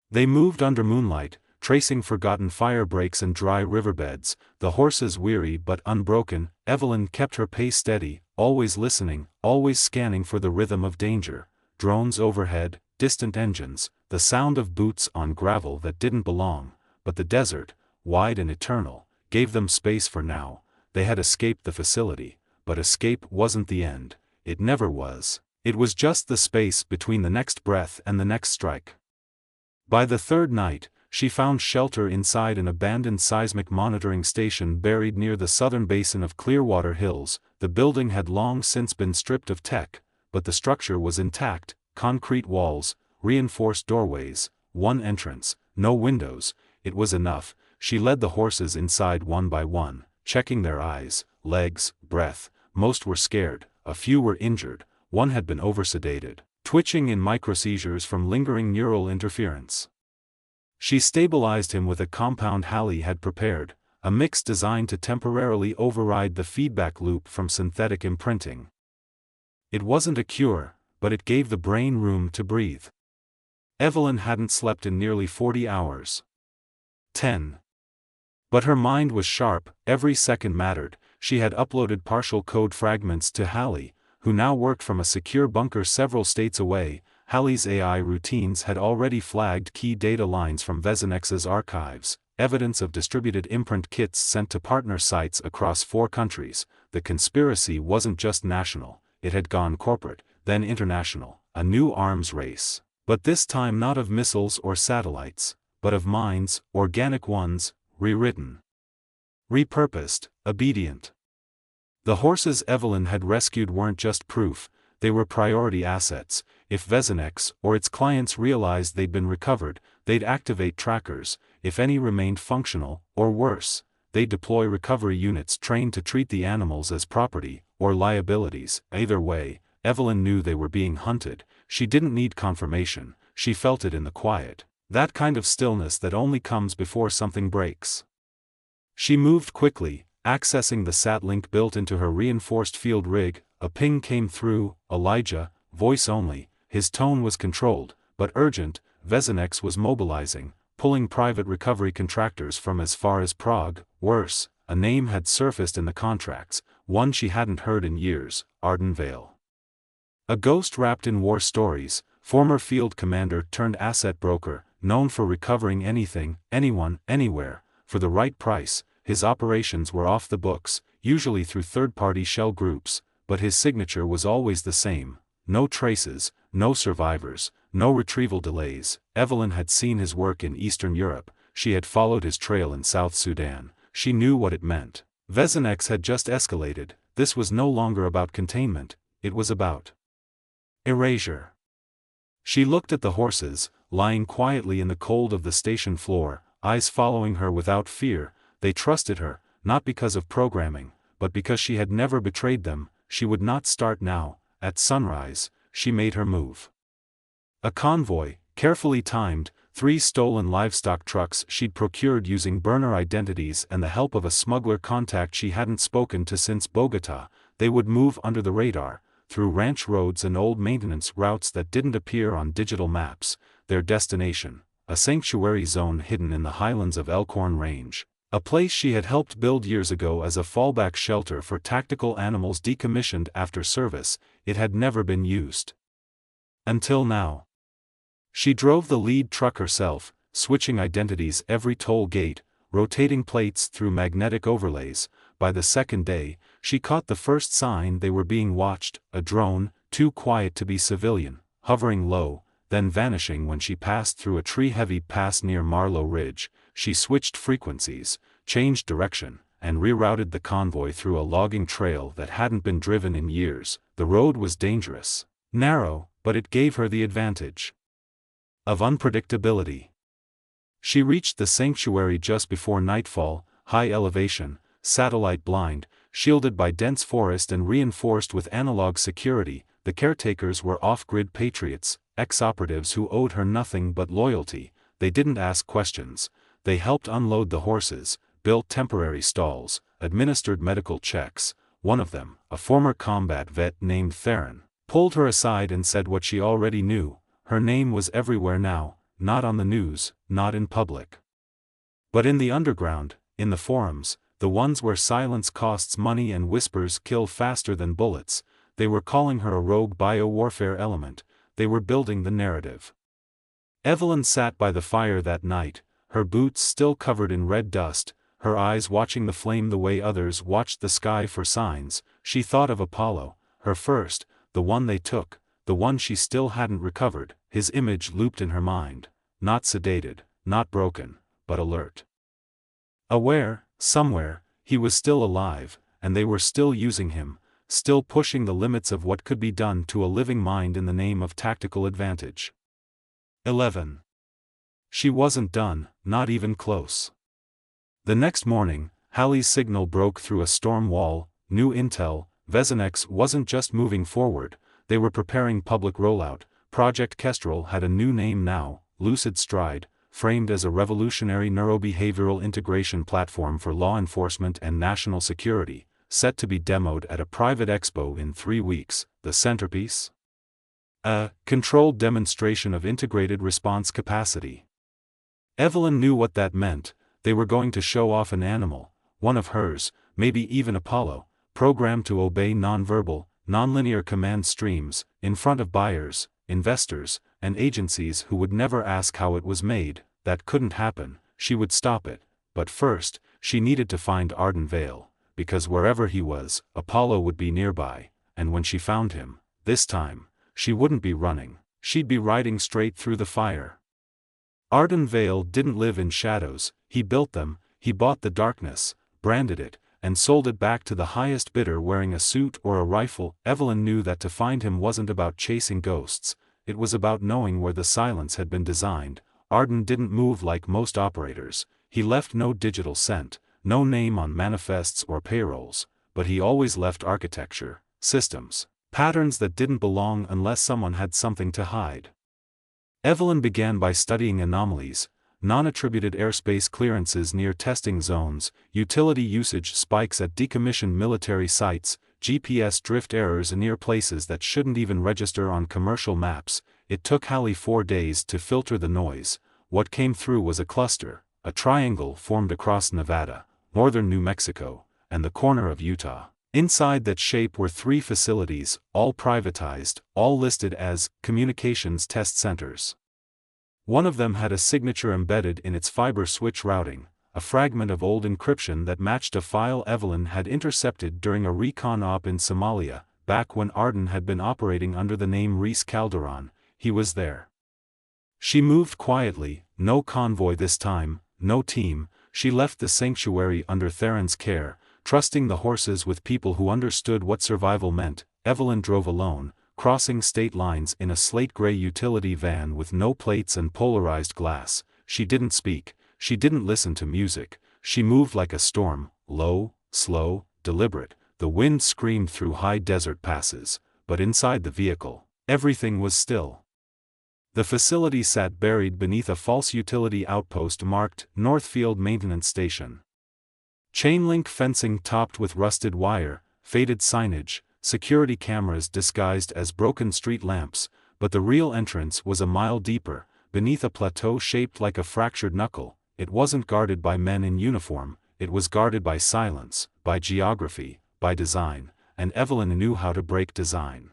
They moved under moonlight, tracing forgotten fire breaks and dry riverbeds, the horses weary but unbroken. Evelyn kept her pace steady, always listening, always scanning for the rhythm of danger. Drones overhead, distant engines, the sound of boots on gravel that didn't belong, but the desert, wide and eternal, gave them space for now. They had escaped the facility, but escape wasn't the end. It never was. It was just the space between the next breath and the next strike. By the third night, she found shelter inside an abandoned seismic monitoring station buried near the southern basin of Clearwater Hills. The building had long since been stripped of tech, but the structure was intact: concrete walls, reinforced doorways, one entrance, no windows. It was enough. She led the horses inside one by one, checking their eyes, legs, breath. Most were scared, a few were injured, one had been oversedated, twitching in microseizures from lingering neural interference. She stabilized him with a compound Hallie had prepared, a mix designed to temporarily override the feedback loop from synthetic imprinting. It wasn't a cure, but it gave the brain room to breathe. Evelyn hadn't slept in nearly 40 hours. 10. But her mind was sharp, every second mattered. She had uploaded partial code fragments to Hallie, who now worked from a secure bunker several states away. Hallie's AI routines had already flagged key data lines from Vezinex's archives, evidence of distributed imprint kits sent to partner sites across 4 countries. The conspiracy wasn't just national, it had gone corporate, then international, a new arms race. But this time not of missiles or satellites, but of minds, organic ones, rewritten, repurposed, obedient. The horses Evelyn had rescued weren't just proof, they were priority assets. If Vezinex or its clients realized they'd been recovered, they'd activate trackers. If any remained functional, or worse, they'd deploy recovery units trained to treat the animals as property, or liabilities. Either way, Evelyn knew they were being hunted. She didn't need confirmation, she felt it in the quiet, that kind of stillness that only comes before something breaks. She moved quickly, accessing the sat link built into her reinforced field rig. A ping came through. Elijah, voice only. His tone was controlled, but urgent. Vezinex was mobilizing, pulling private recovery contractors from as far as Prague. Worse, a name had surfaced in the contracts, one she hadn't heard in years: Arden Vale. A ghost wrapped in war stories, former field commander turned asset broker, known for recovering anything, anyone, anywhere, for the right price. His operations were off the books, usually through third-party shell groups, but his signature was always the same: no traces, no survivors, no retrieval delays. Evelyn had seen his work in Eastern Europe, she had followed his trail in South Sudan, she knew what it meant. Vezinex had just escalated. This was no longer about containment, it was about erasure. She looked at the horses, lying quietly in the cold of the station floor, eyes following her without fear. They trusted her, not because of programming, but because she had never betrayed them. She would not start now. At sunrise, she made her move. A convoy, carefully timed, 3 stolen livestock trucks she'd procured using burner identities and the help of a smuggler contact she hadn't spoken to since Bogota. They would move under the radar, through ranch roads and old maintenance routes that didn't appear on digital maps. Their destination, a sanctuary zone hidden in the highlands of Elkhorn Range, a place she had helped build years ago as a fallback shelter for tactical animals decommissioned after service. It had never been used. Until now. She drove the lead truck herself, switching identities every toll gate, rotating plates through magnetic overlays. By the second day, she caught the first sign they were being watched: a drone, too quiet to be civilian, hovering low, then vanishing when she passed through a tree-heavy pass near Marlow Ridge. She switched frequencies, changed direction, and rerouted the convoy through a logging trail that hadn't been driven in years. The road was dangerous, narrow, but it gave her the advantage of unpredictability. She reached the sanctuary just before nightfall, high elevation, satellite blind, shielded by dense forest and reinforced with analog security. The caretakers were off-grid patriots, ex-operatives who owed her nothing but loyalty. They didn't ask questions. They helped unload the horses, built temporary stalls, administered medical checks. One of them, a former combat vet named Theron, pulled her aside and said what she already knew: her name was everywhere now, not on the news, not in public, but in the underground, in the forums, the ones where silence costs money and whispers kill faster than bullets. They were calling her a rogue biowarfare element. They were building the narrative. Evelyn sat by the fire that night, her boots still covered in red dust, her eyes watching the flame the way others watched the sky for signs. She thought of Apollo, her first, the one they took, the one she still hadn't recovered. His image looped in her mind, not sedated, not broken, but alert. Aware, somewhere, he was still alive, and they were still using him, still pushing the limits of what could be done to a living mind in the name of tactical advantage. 11. She wasn't done, not even close. The next morning, Hallie's signal broke through a storm wall. new intel. Vezinex wasn't just moving forward, they were preparing public rollout. Project Kestrel had a new name now, Lucid Stride, framed as a revolutionary neurobehavioral integration platform for law enforcement and national security, set to be demoed at a private expo in 3 weeks. The centerpiece? A controlled demonstration of integrated response capacity. Evelyn knew what that meant. They were going to show off an animal, one of hers, maybe even Apollo, programmed to obey nonverbal, nonlinear command streams, in front of buyers, investors, and agencies who would never ask how it was made. That couldn't happen. She would stop it. But first, she needed to find Arden Vale, because wherever he was, Apollo would be nearby, and when she found him, this time, she wouldn't be running, she'd be riding straight through the fire. Arden Vale didn't live in shadows, he built them. He bought the darkness, branded it, and sold it back to the highest bidder wearing a suit or a rifle. Evelyn knew that to find him wasn't about chasing ghosts, it was about knowing where the silence had been designed. Arden didn't move like most operators, he left no digital scent, no name on manifests or payrolls, but he always left architecture, systems, patterns that didn't belong unless someone had something to hide. Evelyn began by studying anomalies, non-attributed airspace clearances near testing zones, utility usage spikes at decommissioned military sites, GPS drift errors near places that shouldn't even register on commercial maps. It took Hallie 4 days to filter the noise. What came through was a cluster, a triangle formed across Nevada, northern New Mexico, and the corner of Utah. Inside that shape were 3 facilities, all privatized, all listed as communications test centers. One of them had a signature embedded in its fiber switch routing, a fragment of old encryption that matched a file Evelyn had intercepted during a recon op in Somalia, back when Arden had been operating under the name Reese Calderon. He was there. She moved quietly, no convoy this time, no team. She left the sanctuary under Theron's care, trusting the horses with people who understood what survival meant. Evelyn drove alone, crossing state lines in a slate-gray utility van with no plates and polarized glass. She didn't speak, she didn't listen to music, she moved like a storm, low, slow, deliberate. The wind screamed through high desert passes, but inside the vehicle, everything was still. The facility sat buried beneath a false utility outpost marked Northfield Maintenance Station. Chain-link fencing topped with rusted wire, faded signage, security cameras disguised as broken street lamps, but the real entrance was a mile deeper, beneath a plateau shaped like a fractured knuckle. It wasn't guarded by men in uniform, it was guarded by silence, by geography, by design, and Evelyn knew how to break design.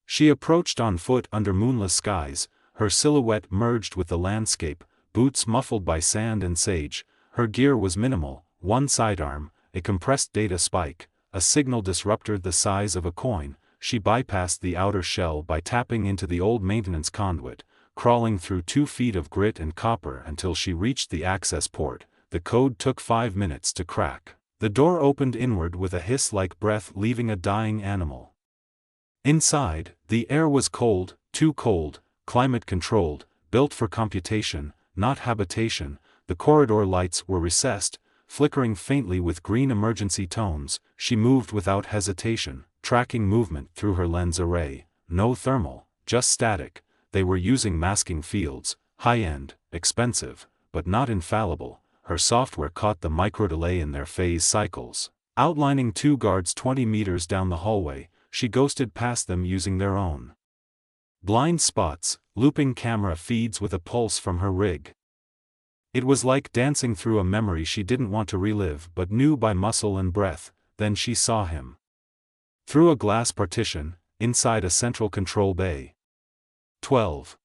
She approached on foot under moonless skies, her silhouette merged with the landscape, boots muffled by sand and sage. Her gear was minimal, one sidearm, a compressed data spike, a signal disruptor the size of a coin. She bypassed the outer shell by tapping into the old maintenance conduit, crawling through 2 feet of grit and copper until she reached the access port. The code took 5 minutes to crack. The door opened inward with a hiss like breath leaving a dying animal. Inside, the air was cold, too cold, climate-controlled, built for computation, not habitation. The corridor lights were recessed, flickering faintly with green emergency tones. She moved without hesitation, tracking movement through her lens array. No thermal, just static. They were using masking fields, high-end, expensive, but not infallible. Her software caught the micro-delay in their phase cycles. Outlining 2 guards 20 meters down the hallway, she ghosted past them using their own blind spots, looping camera feeds with a pulse from her rig. It was like dancing through a memory she didn't want to relive but knew by muscle and breath. Then she saw him. Through a glass partition, inside a central control bay. 12.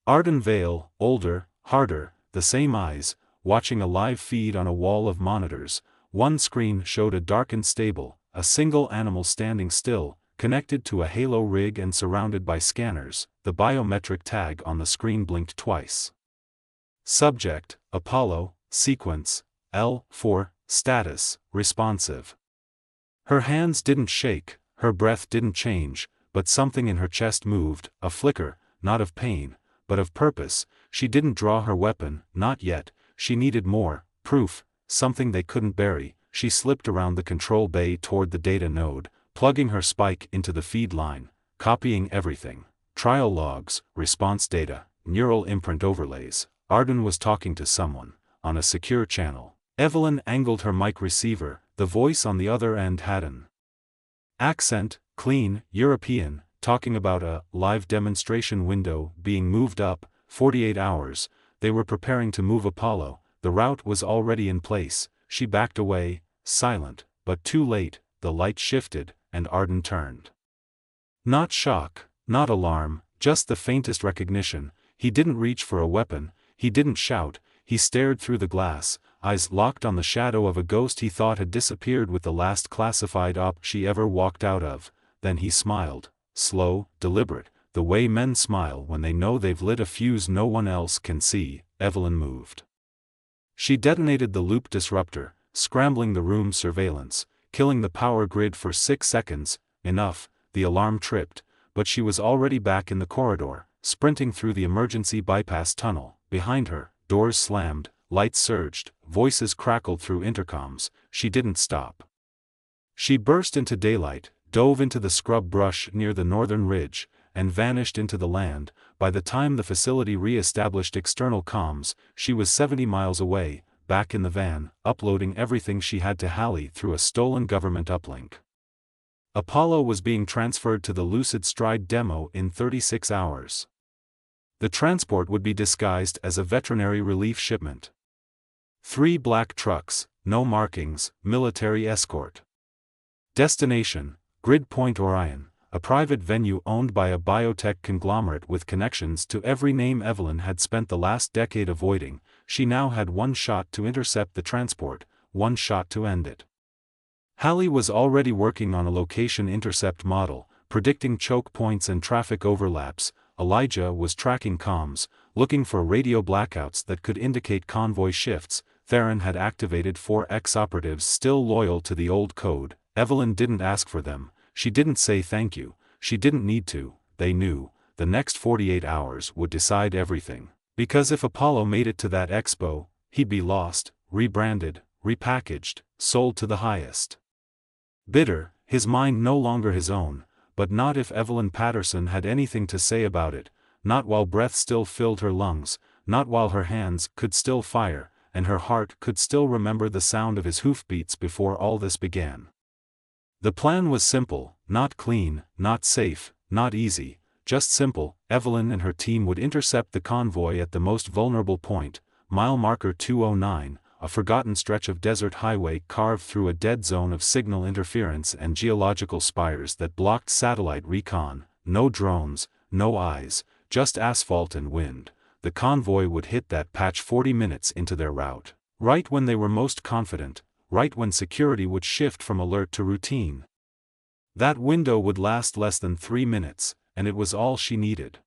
Arden Vale, older, harder, the same eyes, watching a live feed on a wall of monitors. One screen showed a darkened stable, a single animal standing still, connected to a halo rig and surrounded by scanners. The biometric tag on the screen blinked twice. Subject, Apollo, sequence, L4, status, responsive. Her hands didn't shake, her breath didn't change, but something in her chest moved, a flicker, not of pain, but of purpose. She didn't draw her weapon, not yet. She needed more, proof, something they couldn't bury. she slipped around the control bay toward the data node, plugging her spike into the feed line, copying everything. Trial logs, response data, neural imprint overlays. Arden was talking to someone, on a secure channel. Evelyn angled her mic receiver, the voice on the other end had an accent, clean, European, talking about a live demonstration window being moved up, 48 hours. They were preparing to move Apollo, the route was already in place. She backed away, silent, but too late. The light shifted, and Arden turned. Not shock, not alarm, just the faintest recognition. He didn't reach for a weapon, he didn't shout, he stared through the glass, eyes locked on the shadow of a ghost he thought had disappeared with the last classified op she ever walked out of. Then he smiled, slow, deliberate, the way men smile when they know they've lit a fuse no one else can see. Evelyn moved. She detonated the loop disruptor, scrambling the room's surveillance, killing the power grid for 6 seconds, enough. The alarm tripped, but she was already back in the corridor, sprinting through the emergency bypass tunnel. Behind her, doors slammed, lights surged, voices crackled through intercoms. She didn't stop. She burst into daylight, dove into the scrub brush near the northern ridge, and vanished into the land. By the time the facility re-established external comms, she was 70 miles away, back in the van, uploading everything she had to Halley through a stolen government uplink. Apollo was being transferred to the Lucid Stride demo in 36 hours. The transport would be disguised as a veterinary relief shipment. 3 black trucks, no markings, military escort. Destination, Grid Point Orion, a private venue owned by a biotech conglomerate with connections to every name Evelyn had spent the last decade avoiding. She now had one shot to intercept the transport, one shot to end it. Halley was already working on a location intercept model, predicting choke points and traffic overlaps. Elijah was tracking comms, looking for radio blackouts that could indicate convoy shifts. Theron had activated 4 ex-operatives still loyal to the old code. Evelyn didn't ask for them, she didn't say thank you, she didn't need to. They knew, the next 48 hours would decide everything. Because if Apollo made it to that expo, he'd be lost, rebranded, repackaged, sold to the highest bidder, his mind no longer his own. But not if Evelyn Patterson had anything to say about it, not while breath still filled her lungs, not while her hands could still fire, and her heart could still remember the sound of his hoofbeats before all this began. The plan was simple, not clean, not safe, not easy, just simple. Evelyn and her team would intercept the convoy at the most vulnerable point, mile marker 209, a forgotten stretch of desert highway carved through a dead zone of signal interference and geological spires that blocked satellite recon. No drones, no eyes, just asphalt and wind. The convoy would hit that patch 40 minutes into their route, right when they were most confident, right when security would shift from alert to routine. That window would last less than 3 minutes, and it was all she needed.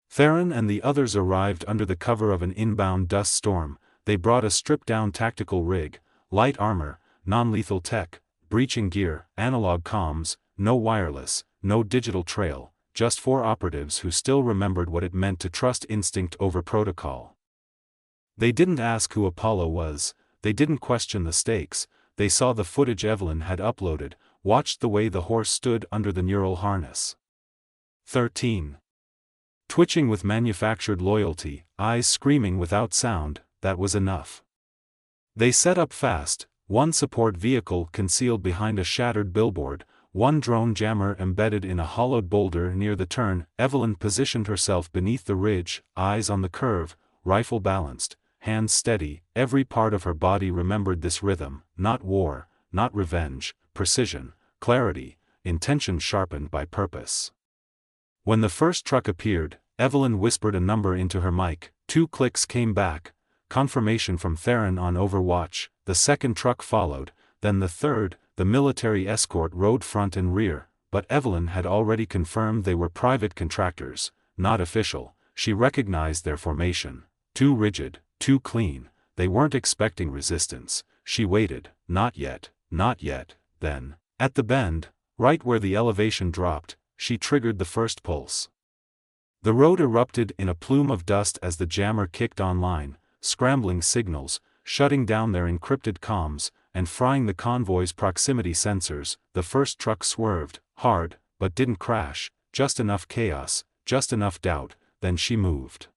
Theron and the others arrived under the cover of an inbound dust storm. They brought a stripped-down tactical rig, light armor, non-lethal tech, breaching gear, analog comms, no wireless, no digital trail, just 4 operatives who still remembered what it meant to trust instinct over protocol. They didn't ask who Apollo was, they didn't question the stakes. They saw the footage Evelyn had uploaded, watched the way the horse stood under the neural harness. 13. Twitching with manufactured loyalty, eyes screaming without sound, that was enough. They set up fast, 1 support vehicle concealed behind a shattered billboard, 1 drone jammer embedded in a hollowed boulder near the turn. Evelyn positioned herself beneath the ridge, eyes on the curve, rifle balanced, hands steady. Every part of her body remembered this rhythm, not war, not revenge, precision, clarity, intention sharpened by purpose. When the first truck appeared, Evelyn whispered a number into her mic. 2 clicks came back, confirmation from Theron on Overwatch. The second truck followed, then the third. The military escort rode front and rear, but Evelyn had already confirmed they were private contractors, not official. She recognized their formation. Too rigid, too clean. They weren't expecting resistance. She waited. Not yet, not yet. Then, at the bend, right where the elevation dropped, she triggered the first pulse. The road erupted in a plume of dust as the jammer kicked online, scrambling signals, shutting down their encrypted comms. and frying the convoy's proximity sensors. The first truck swerved, hard, but didn't crash, just enough chaos, just enough doubt, then she moved.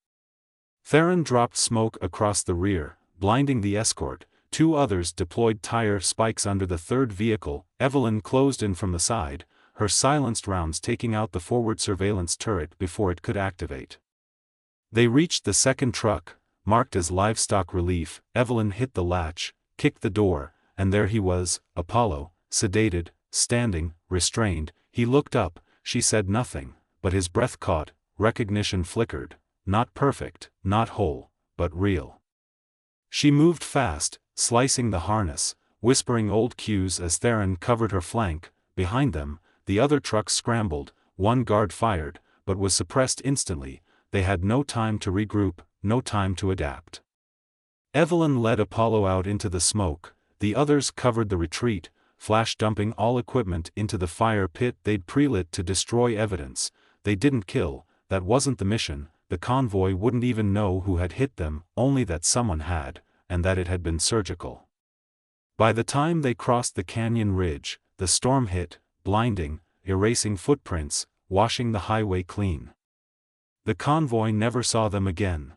Theron dropped smoke across the rear, blinding the escort. Two others deployed tire spikes under the third vehicle. Evelyn closed in from the side, her silenced rounds taking out the forward surveillance turret before it could activate. They reached the second truck, marked as livestock relief. Evelyn hit the latch, kicked the door, and there he was, Apollo, sedated, standing, restrained. He looked up. She said nothing, but his breath caught, recognition flickered. Not perfect, not whole, but real. She moved fast, slicing the harness, whispering old cues as Theron covered her flank. Behind them, the other trucks scrambled. One guard fired, but was suppressed instantly. They had no time to regroup, no time to adapt. Evelyn led Apollo out into the smoke. The others covered the retreat, flash dumping all equipment into the fire pit they'd pre-lit to destroy evidence. They didn't kill, that wasn't the mission. The convoy wouldn't even know who had hit them, only that someone had, and that it had been surgical. By the time they crossed the canyon ridge, the storm hit, blinding, erasing footprints, washing the highway clean. The convoy never saw them again.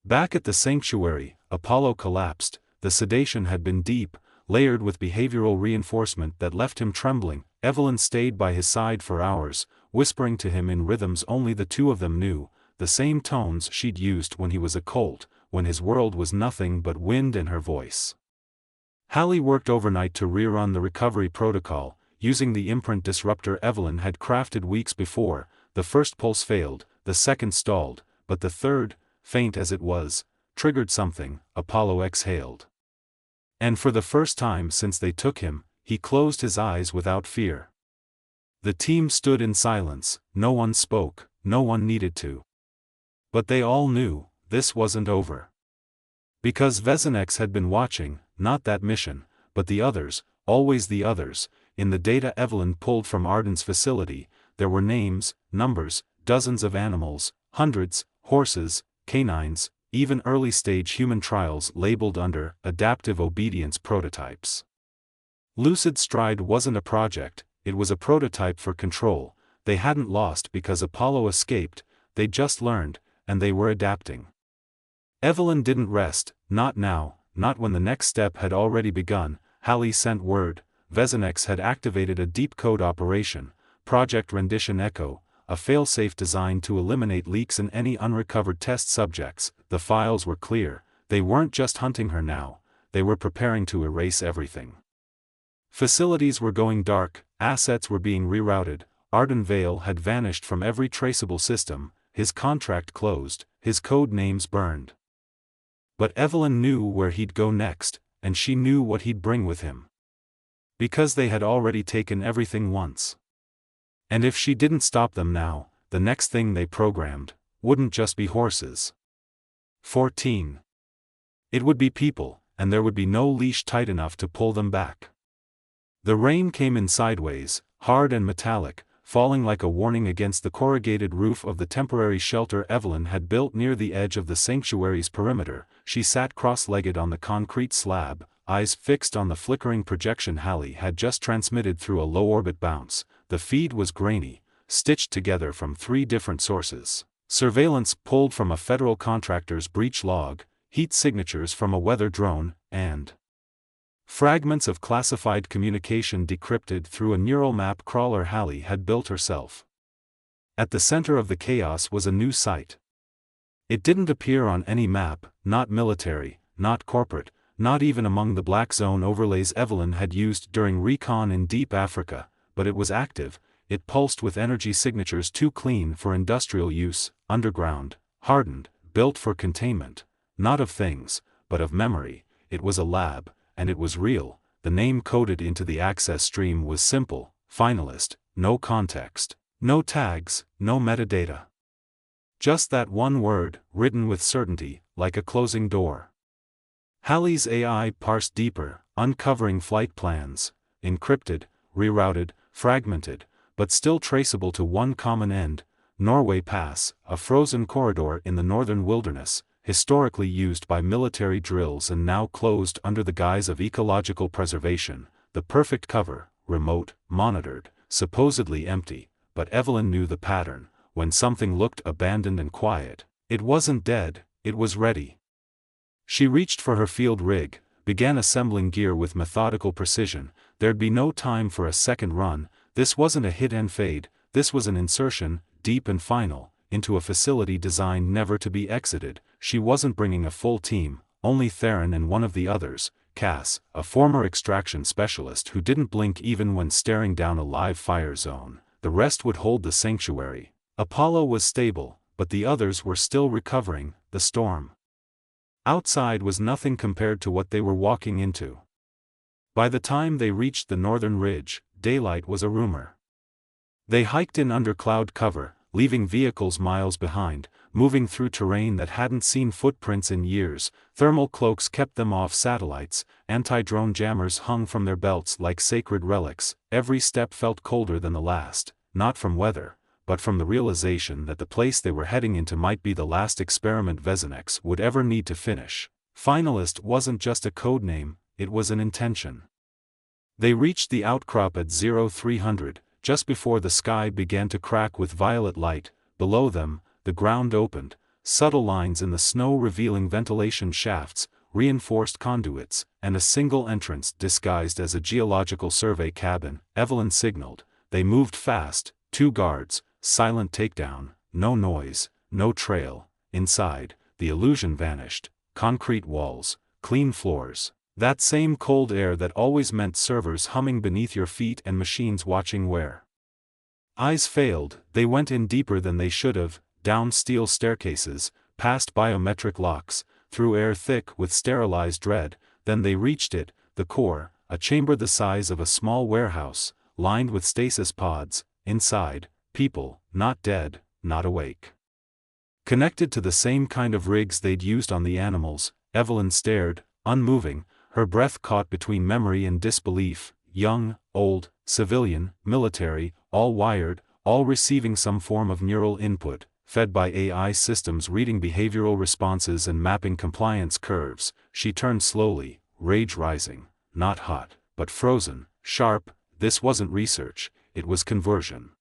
Back at the sanctuary, Apollo collapsed. The sedation had been deep, layered with behavioral reinforcement that left him trembling. Evelyn stayed by his side for hours, whispering to him in rhythms only the two of them knew, the same tones she'd used when he was a colt, when his world was nothing but wind and her voice. Hallie worked overnight to rerun the recovery protocol, using the imprint disruptor Evelyn had crafted weeks before. The first pulse failed, the second stalled, but the third, faint as it was, triggered something. Apollo exhaled. And for the first time since they took him, he closed his eyes without fear. The team stood in silence. No one spoke, no one needed to. But they all knew, this wasn't over. Because Vezinex had been watching, not that mission, but the others, always the others. In the data Evelyn pulled from Arden's facility, there were names, numbers, dozens of animals, hundreds, horses, canines, even early-stage human trials labeled under adaptive obedience prototypes. Lucid Stride wasn't a project, it was a prototype for control. They hadn't lost because Apollo escaped, they'd just learned, and they were adapting. Evelyn didn't rest, not now, not when the next step had already begun. Hallie sent word. Vezinex had activated a deep code operation, Project Rendition Echo, a failsafe designed to eliminate leaks in any unrecovered test subjects. The files were clear. They weren't just hunting her now, they were preparing to erase everything. Facilities were going dark, assets were being rerouted. Arden Vale had vanished from every traceable system, his contract closed, his code names burned. But Evelyn knew where he'd go next, and she knew what he'd bring with him. Because they had already taken everything once. And if she didn't stop them now, the next thing they programmed wouldn't just be horses. 14. It would be people, and there would be no leash tight enough to pull them back. The rain came in sideways, hard and metallic, falling like a warning against the corrugated roof of the temporary shelter Evelyn had built near the edge of the sanctuary's perimeter. She sat cross-legged on the concrete slab, eyes fixed on the flickering projection Hallie had just transmitted through a low-orbit bounce. The feed was grainy, stitched together from 3 different sources. Surveillance pulled from a federal contractor's breach log, heat signatures from a weather drone, and fragments of classified communication decrypted through a neural map crawler Hallie had built herself. At the center of the chaos was a new site. It didn't appear on any map, not military, not corporate, not even among the black zone overlays Evelyn had used during recon in deep Africa, but it was active. It pulsed with energy signatures too clean for industrial use, underground, hardened, built for containment, not of things, but of memory. It was a lab, and it was real. The name coded into the access stream was simple, Finalist, no context, no tags, no metadata. Just that one word, written with certainty, like a closing door. Hallie's AI parsed deeper, uncovering flight plans, encrypted, rerouted, fragmented, but still traceable to one common end, Norway Pass, a frozen corridor in the northern wilderness. historically used by military drills and now closed under the guise of ecological preservation, the perfect cover, remote, monitored, supposedly empty, but Evelyn knew the pattern. When something looked abandoned and quiet, it wasn't dead, it was ready. She reached for her field rig, began assembling gear with methodical precision. There'd be no time for a second run. This wasn't a hit and fade, this was an insertion, deep and final, into a facility designed never to be exited. She wasn't bringing a full team, only Theron and one of the others, Cass, a former extraction specialist who didn't blink even when staring down a live fire zone. The rest would hold the sanctuary. Apollo was stable, but the others were still recovering. The storm outside was nothing compared to what they were walking into. By the time they reached the northern ridge, daylight was a rumor. They hiked in under cloud cover, leaving vehicles miles behind, moving through terrain that hadn't seen footprints in years. Thermal cloaks kept them off satellites, anti-drone jammers hung from their belts like sacred relics. Every step felt colder than the last, not from weather, but from the realization that the place they were heading into might be the last experiment Vezinex would ever need to finish. Finalist wasn't just a code name, it was an intention. They reached the outcrop at 0300, just before the sky began to crack with violet light. Below them, the ground opened, subtle lines in the snow revealing ventilation shafts, reinforced conduits, and a single entrance disguised as a geological survey cabin. Evelyn signaled. They moved fast, 2 guards, silent takedown, no noise, no trail. Inside, the illusion vanished. Concrete walls, clean floors. That same cold air that always meant servers humming beneath your feet and machines watching where eyes failed. They went in deeper than they should have, down steel staircases, past biometric locks, through air thick with sterilized dread. Then they reached it, the core, a chamber the size of a small warehouse, lined with stasis pods. Inside, people, not dead, not awake. Connected to the same kind of rigs they'd used on the animals. Evelyn stared, unmoving, her breath caught between memory and disbelief. Young, old, civilian, military, all wired, all receiving some form of neural input, fed by AI systems reading behavioral responses and mapping compliance curves. She turned slowly, rage rising, not hot, but frozen, sharp. This wasn't research, it was conversion.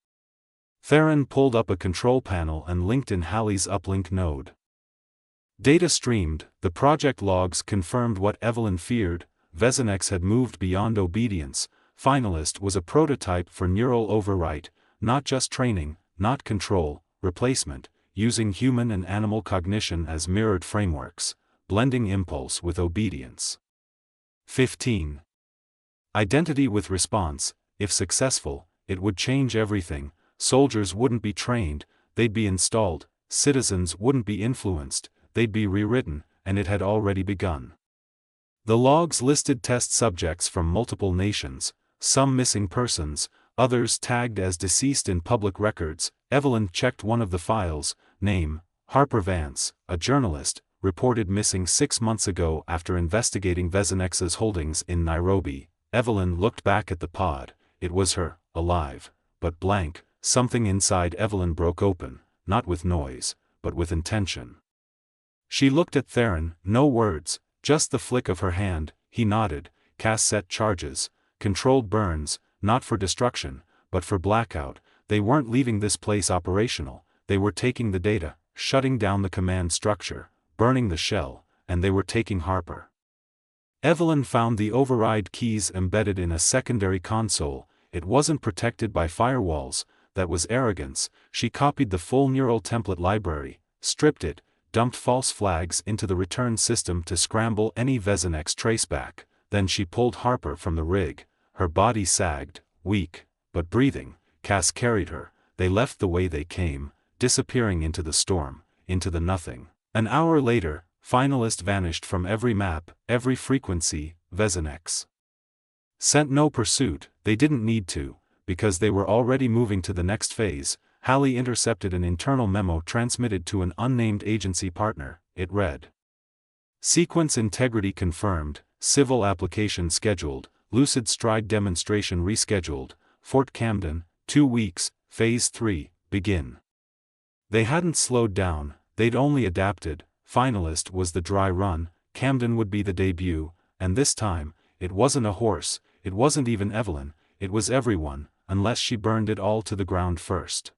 Theron pulled up a control panel and linked in Hallie's uplink node. Data streamed, the project logs confirmed what Evelyn feared. Vezinex had moved beyond obedience. Finalist was a prototype for neural overwrite, not just training, not control, replacement, using human and animal cognition as mirrored frameworks, blending impulse with obedience. 15. Identity with response. If successful, it would change everything. Soldiers wouldn't be trained, they'd be installed. Citizens wouldn't be influenced, they'd be rewritten, and it had already begun. The logs listed test subjects from multiple nations, some missing persons, others tagged as deceased in public records. Evelyn checked one of the files. Name, Harper Vance, a journalist, reported missing 6 months ago after investigating Vezinex's holdings in Nairobi. Evelyn looked back at the pod. It was her, alive, but blank. Something inside Evelyn broke open, not with noise, but with intention. She looked at Theron, no words, just the flick of her hand. He nodded. Cass set charges, controlled burns, not for destruction, but for blackout. They weren't leaving this place operational, they were taking the data, shutting down the command structure, burning the shell, and they were taking Harper. Evelyn found the override keys embedded in a secondary console. It wasn't protected by firewalls. That was arrogance. She copied the full neural template library, stripped it, dumped false flags into the return system to scramble any Vezinex traceback. Then she pulled Harper from the rig. Her body sagged, weak, but breathing. Cass carried her. They left the way they came, disappearing into the storm, into the nothing. An hour later, Finalist vanished from every map, every frequency. Vezinex sent no pursuit. They didn't need to, because they were already moving to the next phase. Hallie intercepted an internal memo transmitted to an unnamed agency partner. It read: Sequence integrity confirmed, civil application scheduled, Lucid Stride demonstration rescheduled, Fort Camden, 2 weeks, Phase 3, begin. They hadn't slowed down, they'd only adapted. finalist was the dry run, Camden would be the debut, and this time, it wasn't a horse, it wasn't even Evelyn, it was everyone, unless she burned it all to the ground first.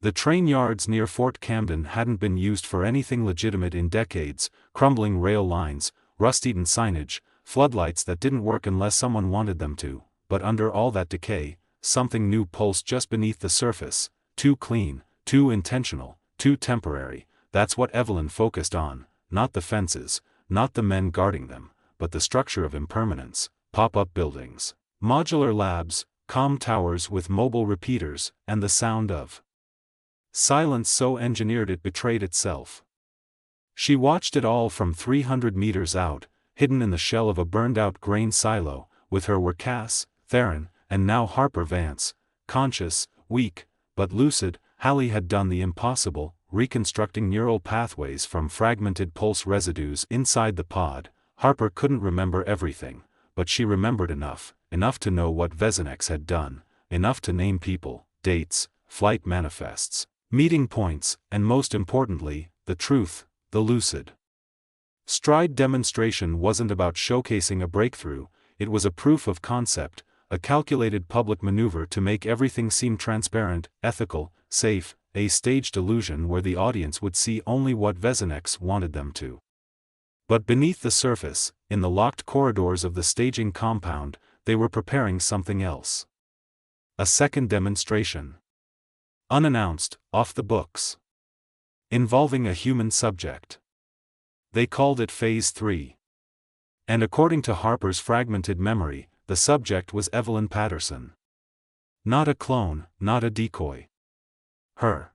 The train yards near Fort Camden hadn't been used for anything legitimate in decades, crumbling rail lines, rust-eaten signage, floodlights that didn't work unless someone wanted them to, but under all that decay, something new pulsed just beneath the surface, too clean, too intentional, too temporary. That's what Evelyn focused on, not the fences, not the men guarding them, but the structure of impermanence, pop-up buildings, modular labs, calm towers with mobile repeaters, and the sound of silence so engineered it betrayed itself. She watched it all from 300 meters out, hidden in the shell of a burned-out grain silo. With her were Cass, Theron, and now Harper Vance, conscious, weak, but lucid. Hallie had done the impossible, reconstructing neural pathways from fragmented pulse residues inside the pod. Harper couldn't remember everything, but she remembered enough to know what Vezinex had done, enough to name people, dates, flight manifests, meeting points, and most importantly, the truth, the lucid stride demonstration wasn't about showcasing a breakthrough, it was a proof of concept, a calculated public maneuver to make everything seem transparent, ethical, safe, a staged illusion where the audience would see only what Vezinex wanted them to. But beneath the surface, in the locked corridors of the staging compound, they were preparing something else. A second demonstration. Unannounced, off the books. Involving a human subject. They called it Phase 3. And according to Harper's fragmented memory, the subject was Evelyn Patterson. Not a clone, not a decoy. Her.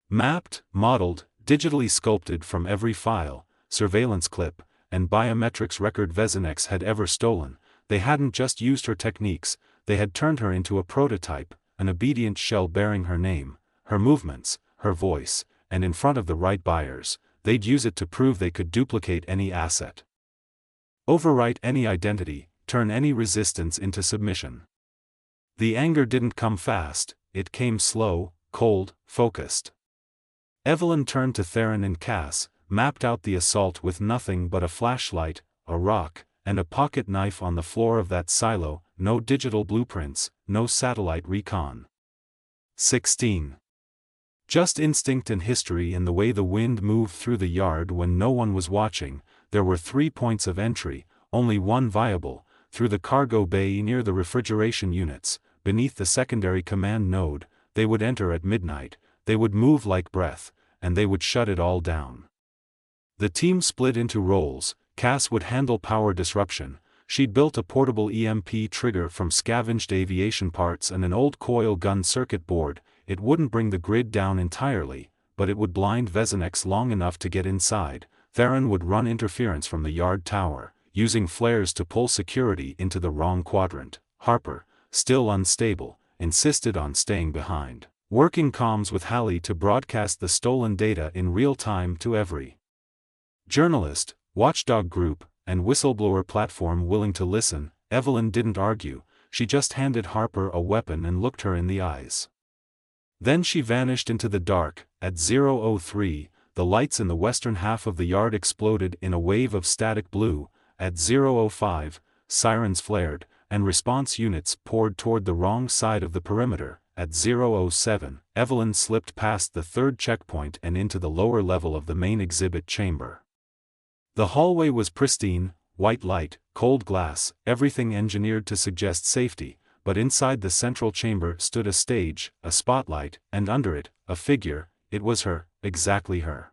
Mapped, modeled, digitally sculpted from every file, surveillance clip, and biometrics record Vezinex had ever stolen. They hadn't just used her techniques, they had turned her into a prototype, an obedient shell bearing her name, her movements, her voice, and in front of the right buyers, they'd use it to prove they could duplicate any asset. Overwrite any identity, turn any resistance into submission. The anger didn't come fast, it came slow, cold, focused. Evelyn turned to Theron and Cass, mapped out the assault with nothing but a flashlight, a rock, and a pocket knife on the floor of that silo. No digital blueprints, no satellite recon. 16. Just instinct and history and the way the wind moved through the yard when no one was watching. There were 3 points of entry, only one viable, through the cargo bay near the refrigeration units, beneath the secondary command node. They would enter at midnight, they would move like breath, and they would shut it all down. The team split into roles. Cass would handle power disruption. She'd built a portable EMP trigger from scavenged aviation parts and an old coil gun circuit board. It wouldn't bring the grid down entirely, but it would blind Vezinex long enough to get inside. Theron would run interference from the yard tower, using flares to pull security into the wrong quadrant. Harper, still unstable, insisted on staying behind, working comms with Hallie to broadcast the stolen data in real time to every journalist, watchdog group, and whistleblower platform willing to listen. Evelyn didn't argue, she just handed Harper a weapon and looked her in the eyes. Then she vanished into the dark. At 0:03, the lights in the western half of the yard exploded in a wave of static blue. At 0:05, sirens flared, and response units poured toward the wrong side of the perimeter. At 0:07, Evelyn slipped past the third checkpoint and into the lower level of the main exhibit chamber. The hallway was pristine, white light, cold glass, everything engineered to suggest safety, but inside the central chamber stood a stage, a spotlight, and under it, a figure. It was her, exactly her.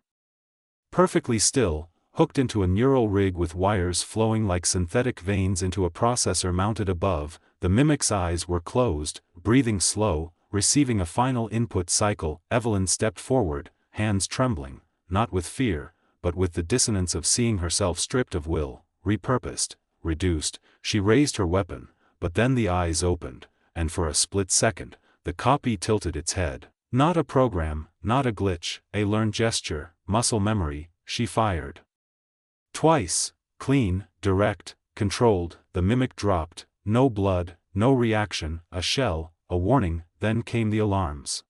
Perfectly still, hooked into a neural rig with wires flowing like synthetic veins into a processor mounted above. The mimic's eyes were closed, breathing slow, receiving a final input cycle. Evelyn stepped forward, hands trembling, not with fear, but with the dissonance of seeing herself stripped of will, repurposed, reduced. She raised her weapon, but then the eyes opened, and for a split second, the copy tilted its head. Not a program, not a glitch, a learned gesture, muscle memory. She fired. Twice, clean, direct, controlled. The mimic dropped, no blood, no reaction, a shell, a warning. Then came the alarms.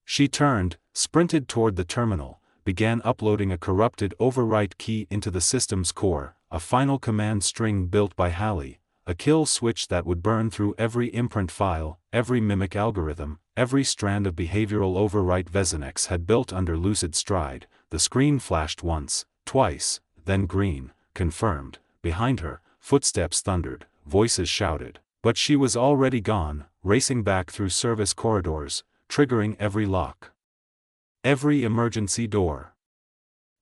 She turned, sprinted toward the terminal, began uploading a corrupted overwrite key into the system's core, a final command string built by Hallie, a kill switch that would burn through every imprint file, every mimic algorithm, every strand of behavioral overwrite Vezinex had built under Lucid Stride. The screen flashed once, twice, then green, confirmed. Behind her, footsteps thundered, voices shouted. But she was already gone, racing back through service corridors, triggering every lock, every emergency door.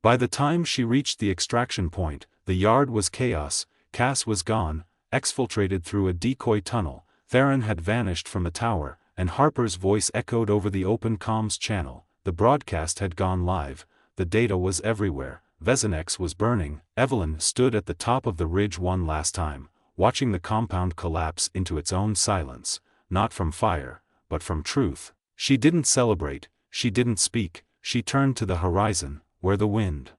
By the time she reached the extraction point, the yard was chaos. Cass was gone, exfiltrated through a decoy tunnel. Theron had vanished from the tower, and Harper's voice echoed over the open comms channel. The broadcast had gone live. The data was everywhere. Vezinex was burning. Evelyn stood at the top of the ridge one last time, watching the compound collapse into its own silence, not from fire, but from truth. She didn't celebrate, she didn't speak, she turned to the horizon, where the wind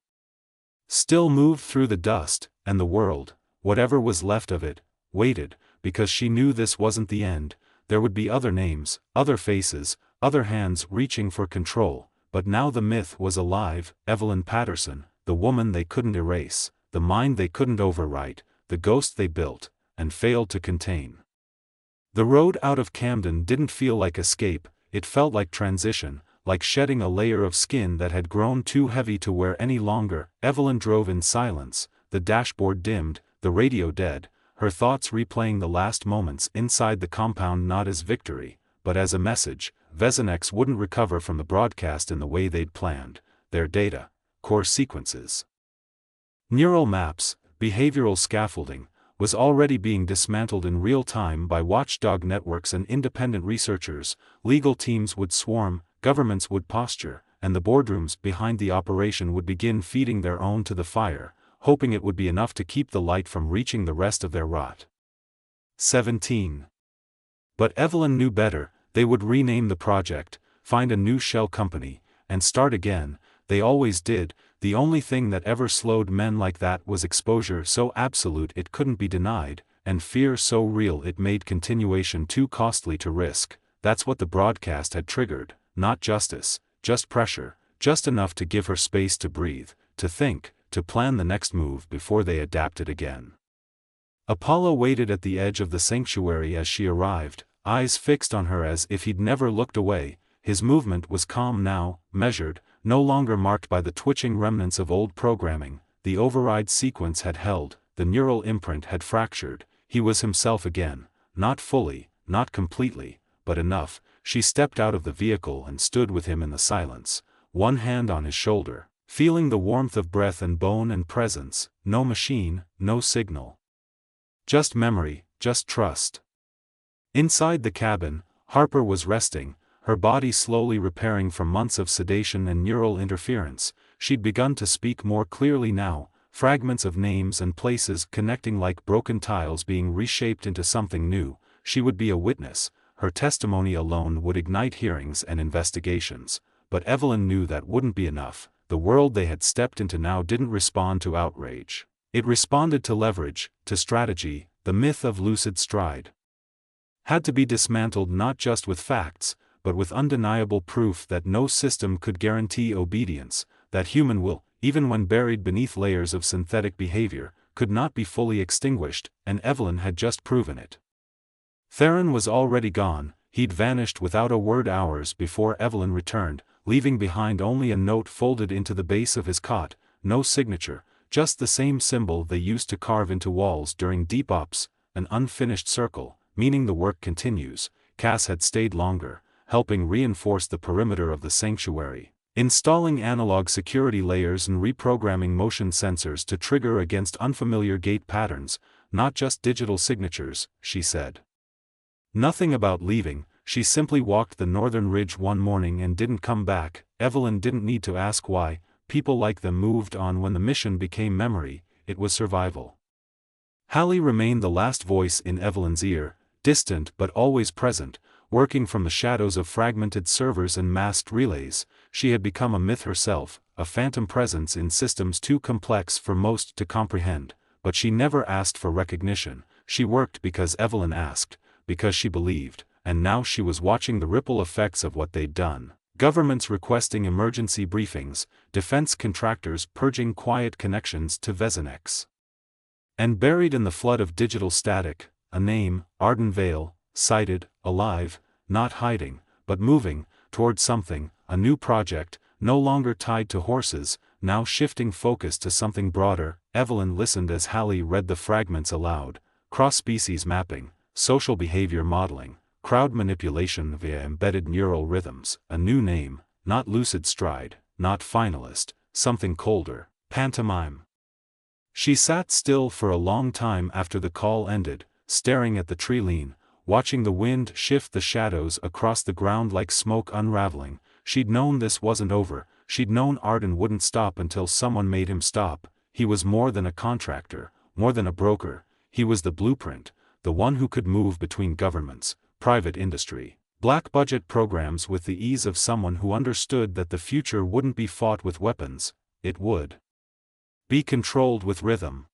still moved through the dust, and the world, whatever was left of it, waited, because she knew this wasn't the end. There would be other names, other faces, other hands reaching for control, but now the myth was alive. Evelyn Patterson, the woman they couldn't erase, the mind they couldn't overwrite, the ghost they built, and failed to contain. The road out of Camden didn't feel like escape, it felt like transition, like shedding a layer of skin that had grown too heavy to wear any longer. Evelyn drove in silence, the dashboard dimmed, the radio dead, her thoughts replaying the last moments inside the compound not as victory, but as a message. Vezinex wouldn't recover from the broadcast in the way they'd planned. Their data, core sequences, neural maps, behavioral scaffolding, was already being dismantled in real time by watchdog networks and independent researchers. Legal teams would swarm, governments would posture, and the boardrooms behind the operation would begin feeding their own to the fire, hoping it would be enough to keep the light from reaching the rest of their rot. 17. But Evelyn knew better. They would rename the project, find a new shell company, and start again. They always did. The only thing that ever slowed men like that was exposure so absolute it couldn't be denied, and fear so real it made continuation too costly to risk. That's what the broadcast had triggered, not justice, just pressure, just enough to give her space to breathe, to think, to plan the next move before they adapted again. Apollo waited at the edge of the sanctuary as she arrived, eyes fixed on her as if he'd never looked away. His movement was calm now, measured, no longer marked by the twitching remnants of old programming. The override sequence had held, the neural imprint had fractured. He was himself again, not fully, not completely, but enough. She stepped out of the vehicle and stood with him in the silence, one hand on his shoulder, feeling the warmth of breath and bone and presence. No machine, no signal. Just memory, just trust. Inside the cabin, Harper was resting, her body slowly repairing from months of sedation and neural interference. She'd begun to speak more clearly now, fragments of names and places connecting like broken tiles being reshaped into something new. She would be a witness, her testimony alone would ignite hearings and investigations. But Evelyn knew that wouldn't be enough. The world they had stepped into now didn't respond to outrage. It responded to leverage, to strategy. The myth of Lucid Stride had to be dismantled not just with facts, but with undeniable proof that no system could guarantee obedience, that human will, even when buried beneath layers of synthetic behavior, could not be fully extinguished, and Evelyn had just proven it. Theron was already gone. He'd vanished without a word hours before Evelyn returned, leaving behind only a note folded into the base of his cot. No signature, just the same symbol they used to carve into walls during deep ops, an unfinished circle, meaning the work continues. Cass had stayed longer, helping reinforce the perimeter of the sanctuary, installing analog security layers and reprogramming motion sensors to trigger against unfamiliar gate patterns, not just digital signatures. She said nothing about leaving. She simply walked the northern ridge one morning and didn't come back. Evelyn didn't need to ask why. People like them moved on when the mission became memory. It was survival. Hallie remained the last voice in Evelyn's ear, distant but always present, working from the shadows of fragmented servers and masked relays. She had become a myth herself, a phantom presence in systems too complex for most to comprehend. But she never asked for recognition. She worked because Evelyn asked, because she believed, and now she was watching the ripple effects of what they'd done. Governments requesting emergency briefings, defense contractors purging quiet connections to Vezinex. And buried in the flood of digital static, a name, Arden Vale, sighted, alive, not hiding, but moving, toward something, a new project, no longer tied to horses, now shifting focus to something broader. Evelyn listened as Hallie read the fragments aloud: cross-species mapping, social behavior modeling, crowd manipulation via embedded neural rhythms, a new name, not lucid stride, not finalist, something colder, pantomime. She sat still for a long time after the call ended, staring at the tree lean, watching the wind shift the shadows across the ground like smoke unraveling. She'd known this wasn't over, she'd known Arden wouldn't stop until someone made him stop. He was more than a contractor, more than a broker, he was the blueprint, the one who could move between governments, private industry, black budget programs with the ease of someone who understood that the future wouldn't be fought with weapons, it would be controlled with rhythm.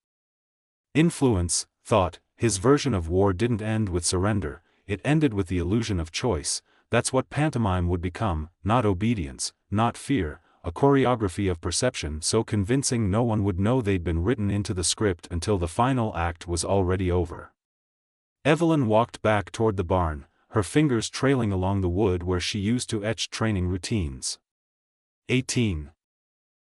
Influence, thought, his version of war didn't end with surrender, it ended with the illusion of choice. That's what pantomime would become, not obedience, not fear, a choreography of perception so convincing no one would know they'd been written into the script until the final act was already over. Evelyn walked back toward the barn, her fingers trailing along the wood where she used to etch training routines. 18.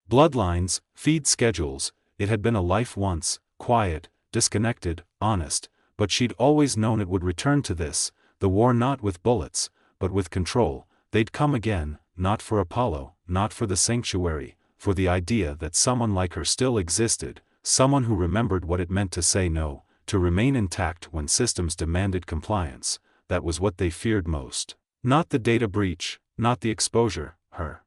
Bloodlines, feed schedules, it had been a life once, quiet, disconnected, honest, but she'd always known it would return to this, the war not with bullets, but with control. They'd come again, not for Apollo, not for the sanctuary, for the idea that someone like her still existed, someone who remembered what it meant to say no, to remain intact when systems demanded compliance. That was what they feared most. Not the data breach, not the exposure, her.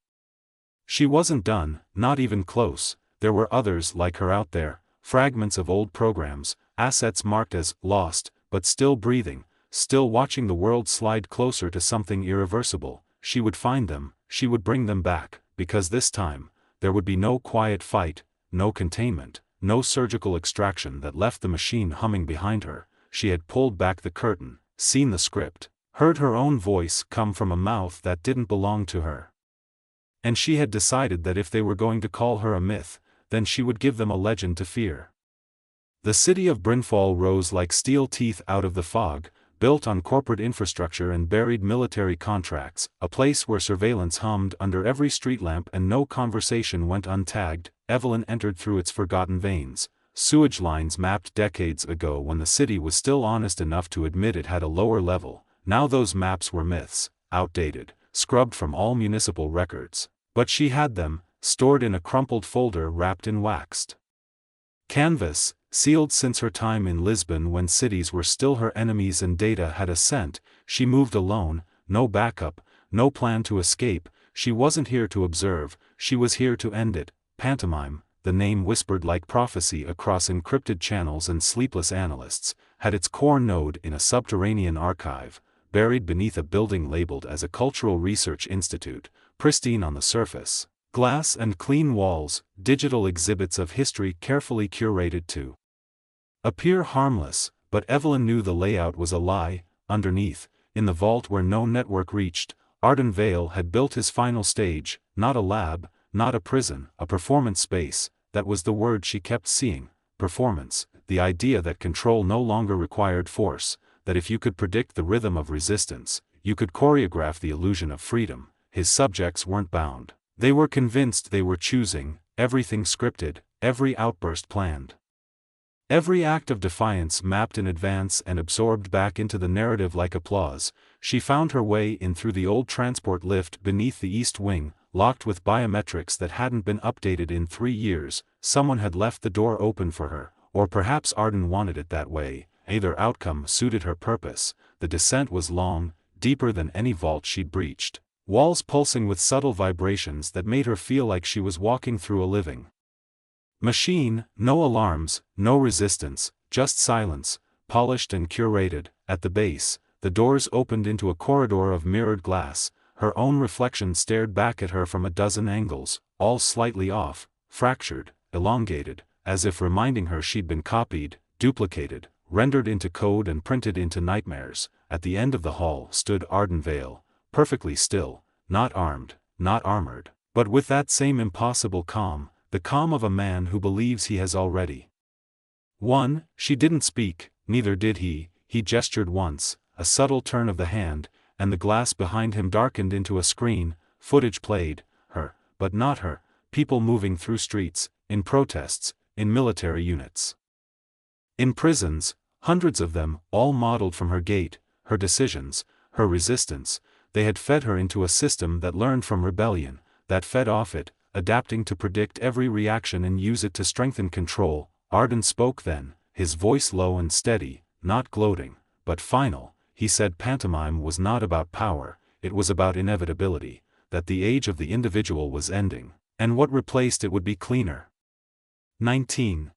She wasn't done, not even close. There were others like her out there, fragments of old programs, assets marked as lost, but still breathing, still watching the world slide closer to something irreversible. She would find them, she would bring them back, because this time, there would be no quiet fight, no containment, no surgical extraction that left the machine humming behind her. She had pulled back the curtain, seen the script, heard her own voice come from a mouth that didn't belong to her. And she had decided that if they were going to call her a myth, then she would give them a legend to fear. The city of Brynfall rose like steel teeth out of the fog, built on corporate infrastructure and buried military contracts, a place where surveillance hummed under every street lamp and no conversation went untagged. Evelyn entered through its forgotten veins, sewage lines mapped decades ago when the city was still honest enough to admit it had a lower level. Now those maps were myths, outdated, scrubbed from all municipal records. But she had them, stored in a crumpled folder wrapped in waxed canvas, sealed since her time in Lisbon when cities were still her enemies and data had a scent. She moved alone, no backup, no plan to escape. She wasn't here to observe, she was here to end it. Pantomime, the name whispered like prophecy across encrypted channels and sleepless analysts, had its core node in a subterranean archive, buried beneath a building labeled as a cultural research institute, pristine on the surface. Glass and clean walls, digital exhibits of history carefully curated to appear harmless, but Evelyn knew the layout was a lie. Underneath, in the vault where no network reached, Arden Vale had built his final stage, not a lab, not a prison, a performance space. That was the word she kept seeing, performance, the idea that control no longer required force, that if you could predict the rhythm of resistance, you could choreograph the illusion of freedom. His subjects weren't bound. They were convinced they were choosing, everything scripted, every outburst planned. Every act of defiance mapped in advance and absorbed back into the narrative like applause. She found her way in through the old transport lift beneath the east wing, locked with biometrics that hadn't been updated in 3 years. Someone had left the door open for her, or perhaps Arden wanted it that way. Either outcome suited her purpose. The descent was long, deeper than any vault she'd breached. Walls pulsing with subtle vibrations that made her feel like she was walking through a living machine. No alarms, no resistance, just silence, polished and curated. At the base, the doors opened into a corridor of mirrored glass. Her own reflection stared back at her from a dozen angles, all slightly off, fractured, elongated, as if reminding her she'd been copied, duplicated, rendered into code and printed into nightmares. At the end of the hall stood Arden Vale, perfectly still, not armed, not armored, but with that same impossible calm, the calm of a man who believes he has already won. She didn't speak, neither did he gestured once, a subtle turn of the hand, and the glass behind him darkened into a screen. Footage played, her, but not her, people moving through streets, in protests, in military units, in prisons, hundreds of them, all modeled from her gait, her decisions, her resistance. They had fed her into a system that learned from rebellion, that fed off it, adapting to predict every reaction and use it to strengthen control. Arden spoke then, his voice low and steady, not gloating, but final. He said pantomime was not about power, it was about inevitability, that the age of the individual was ending, and what replaced it would be cleaner. 19.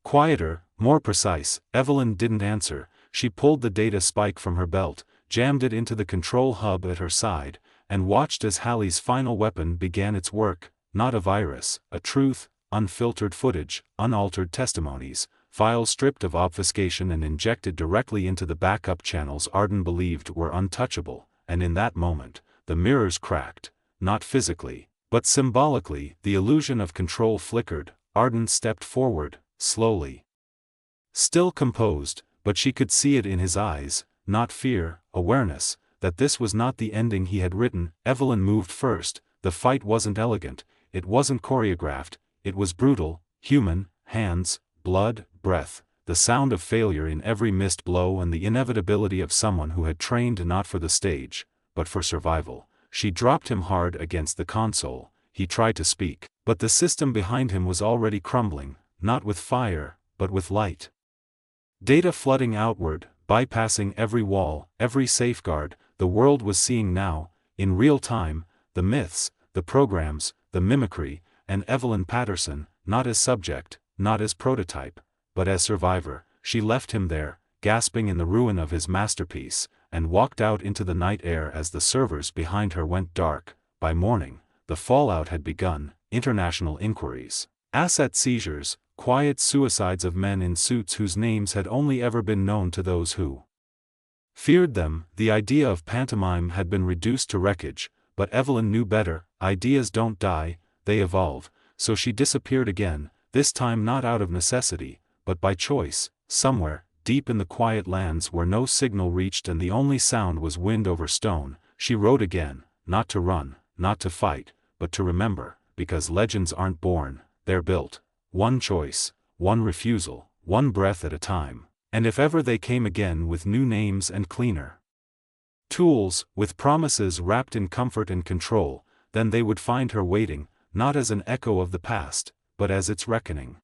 Quieter, more precise. Evelyn didn't answer. She pulled the data spike from her belt, jammed it into the control hub at her side, and watched as Hallie's final weapon began its work. Not a virus, a truth, unfiltered footage, unaltered testimonies, files stripped of obfuscation and injected directly into the backup channels Arden believed were untouchable. And in that moment, the mirrors cracked, not physically, but symbolically. The illusion of control flickered. Arden stepped forward, slowly. Still composed, but she could see it in his eyes, not fear, awareness, that this was not the ending he had written. Evelyn moved first. The fight wasn't elegant, it wasn't choreographed, it was brutal, human, hands, blood, breath, the sound of failure in every missed blow and the inevitability of someone who had trained not for the stage, but for survival. She dropped him hard against the console. He tried to speak, but the system behind him was already crumbling, not with fire, but with light. Data flooding outward, bypassing every wall, every safeguard. The world was seeing now, in real time, the myths, the programs, the mimicry, and Evelyn Patterson, not as subject, not as prototype, but as survivor. She left him there, gasping in the ruin of his masterpiece, and walked out into the night air as the servers behind her went dark. By morning, the fallout had begun. International inquiries, asset seizures, quiet suicides of men in suits whose names had only ever been known to those who feared them. The idea of pantomime had been reduced to wreckage, but Evelyn knew better. Ideas don't die, they evolve. So she disappeared again, this time not out of necessity, but by choice. Somewhere, deep in the quiet lands where no signal reached and the only sound was wind over stone, she wrote again, not to run, not to fight, but to remember, because legends aren't born, they're built. One choice, one refusal, one breath at a time. And if ever they came again with new names and cleaner tools, with promises wrapped in comfort and control, then they would find her waiting, not as an echo of the past, but as its reckoning.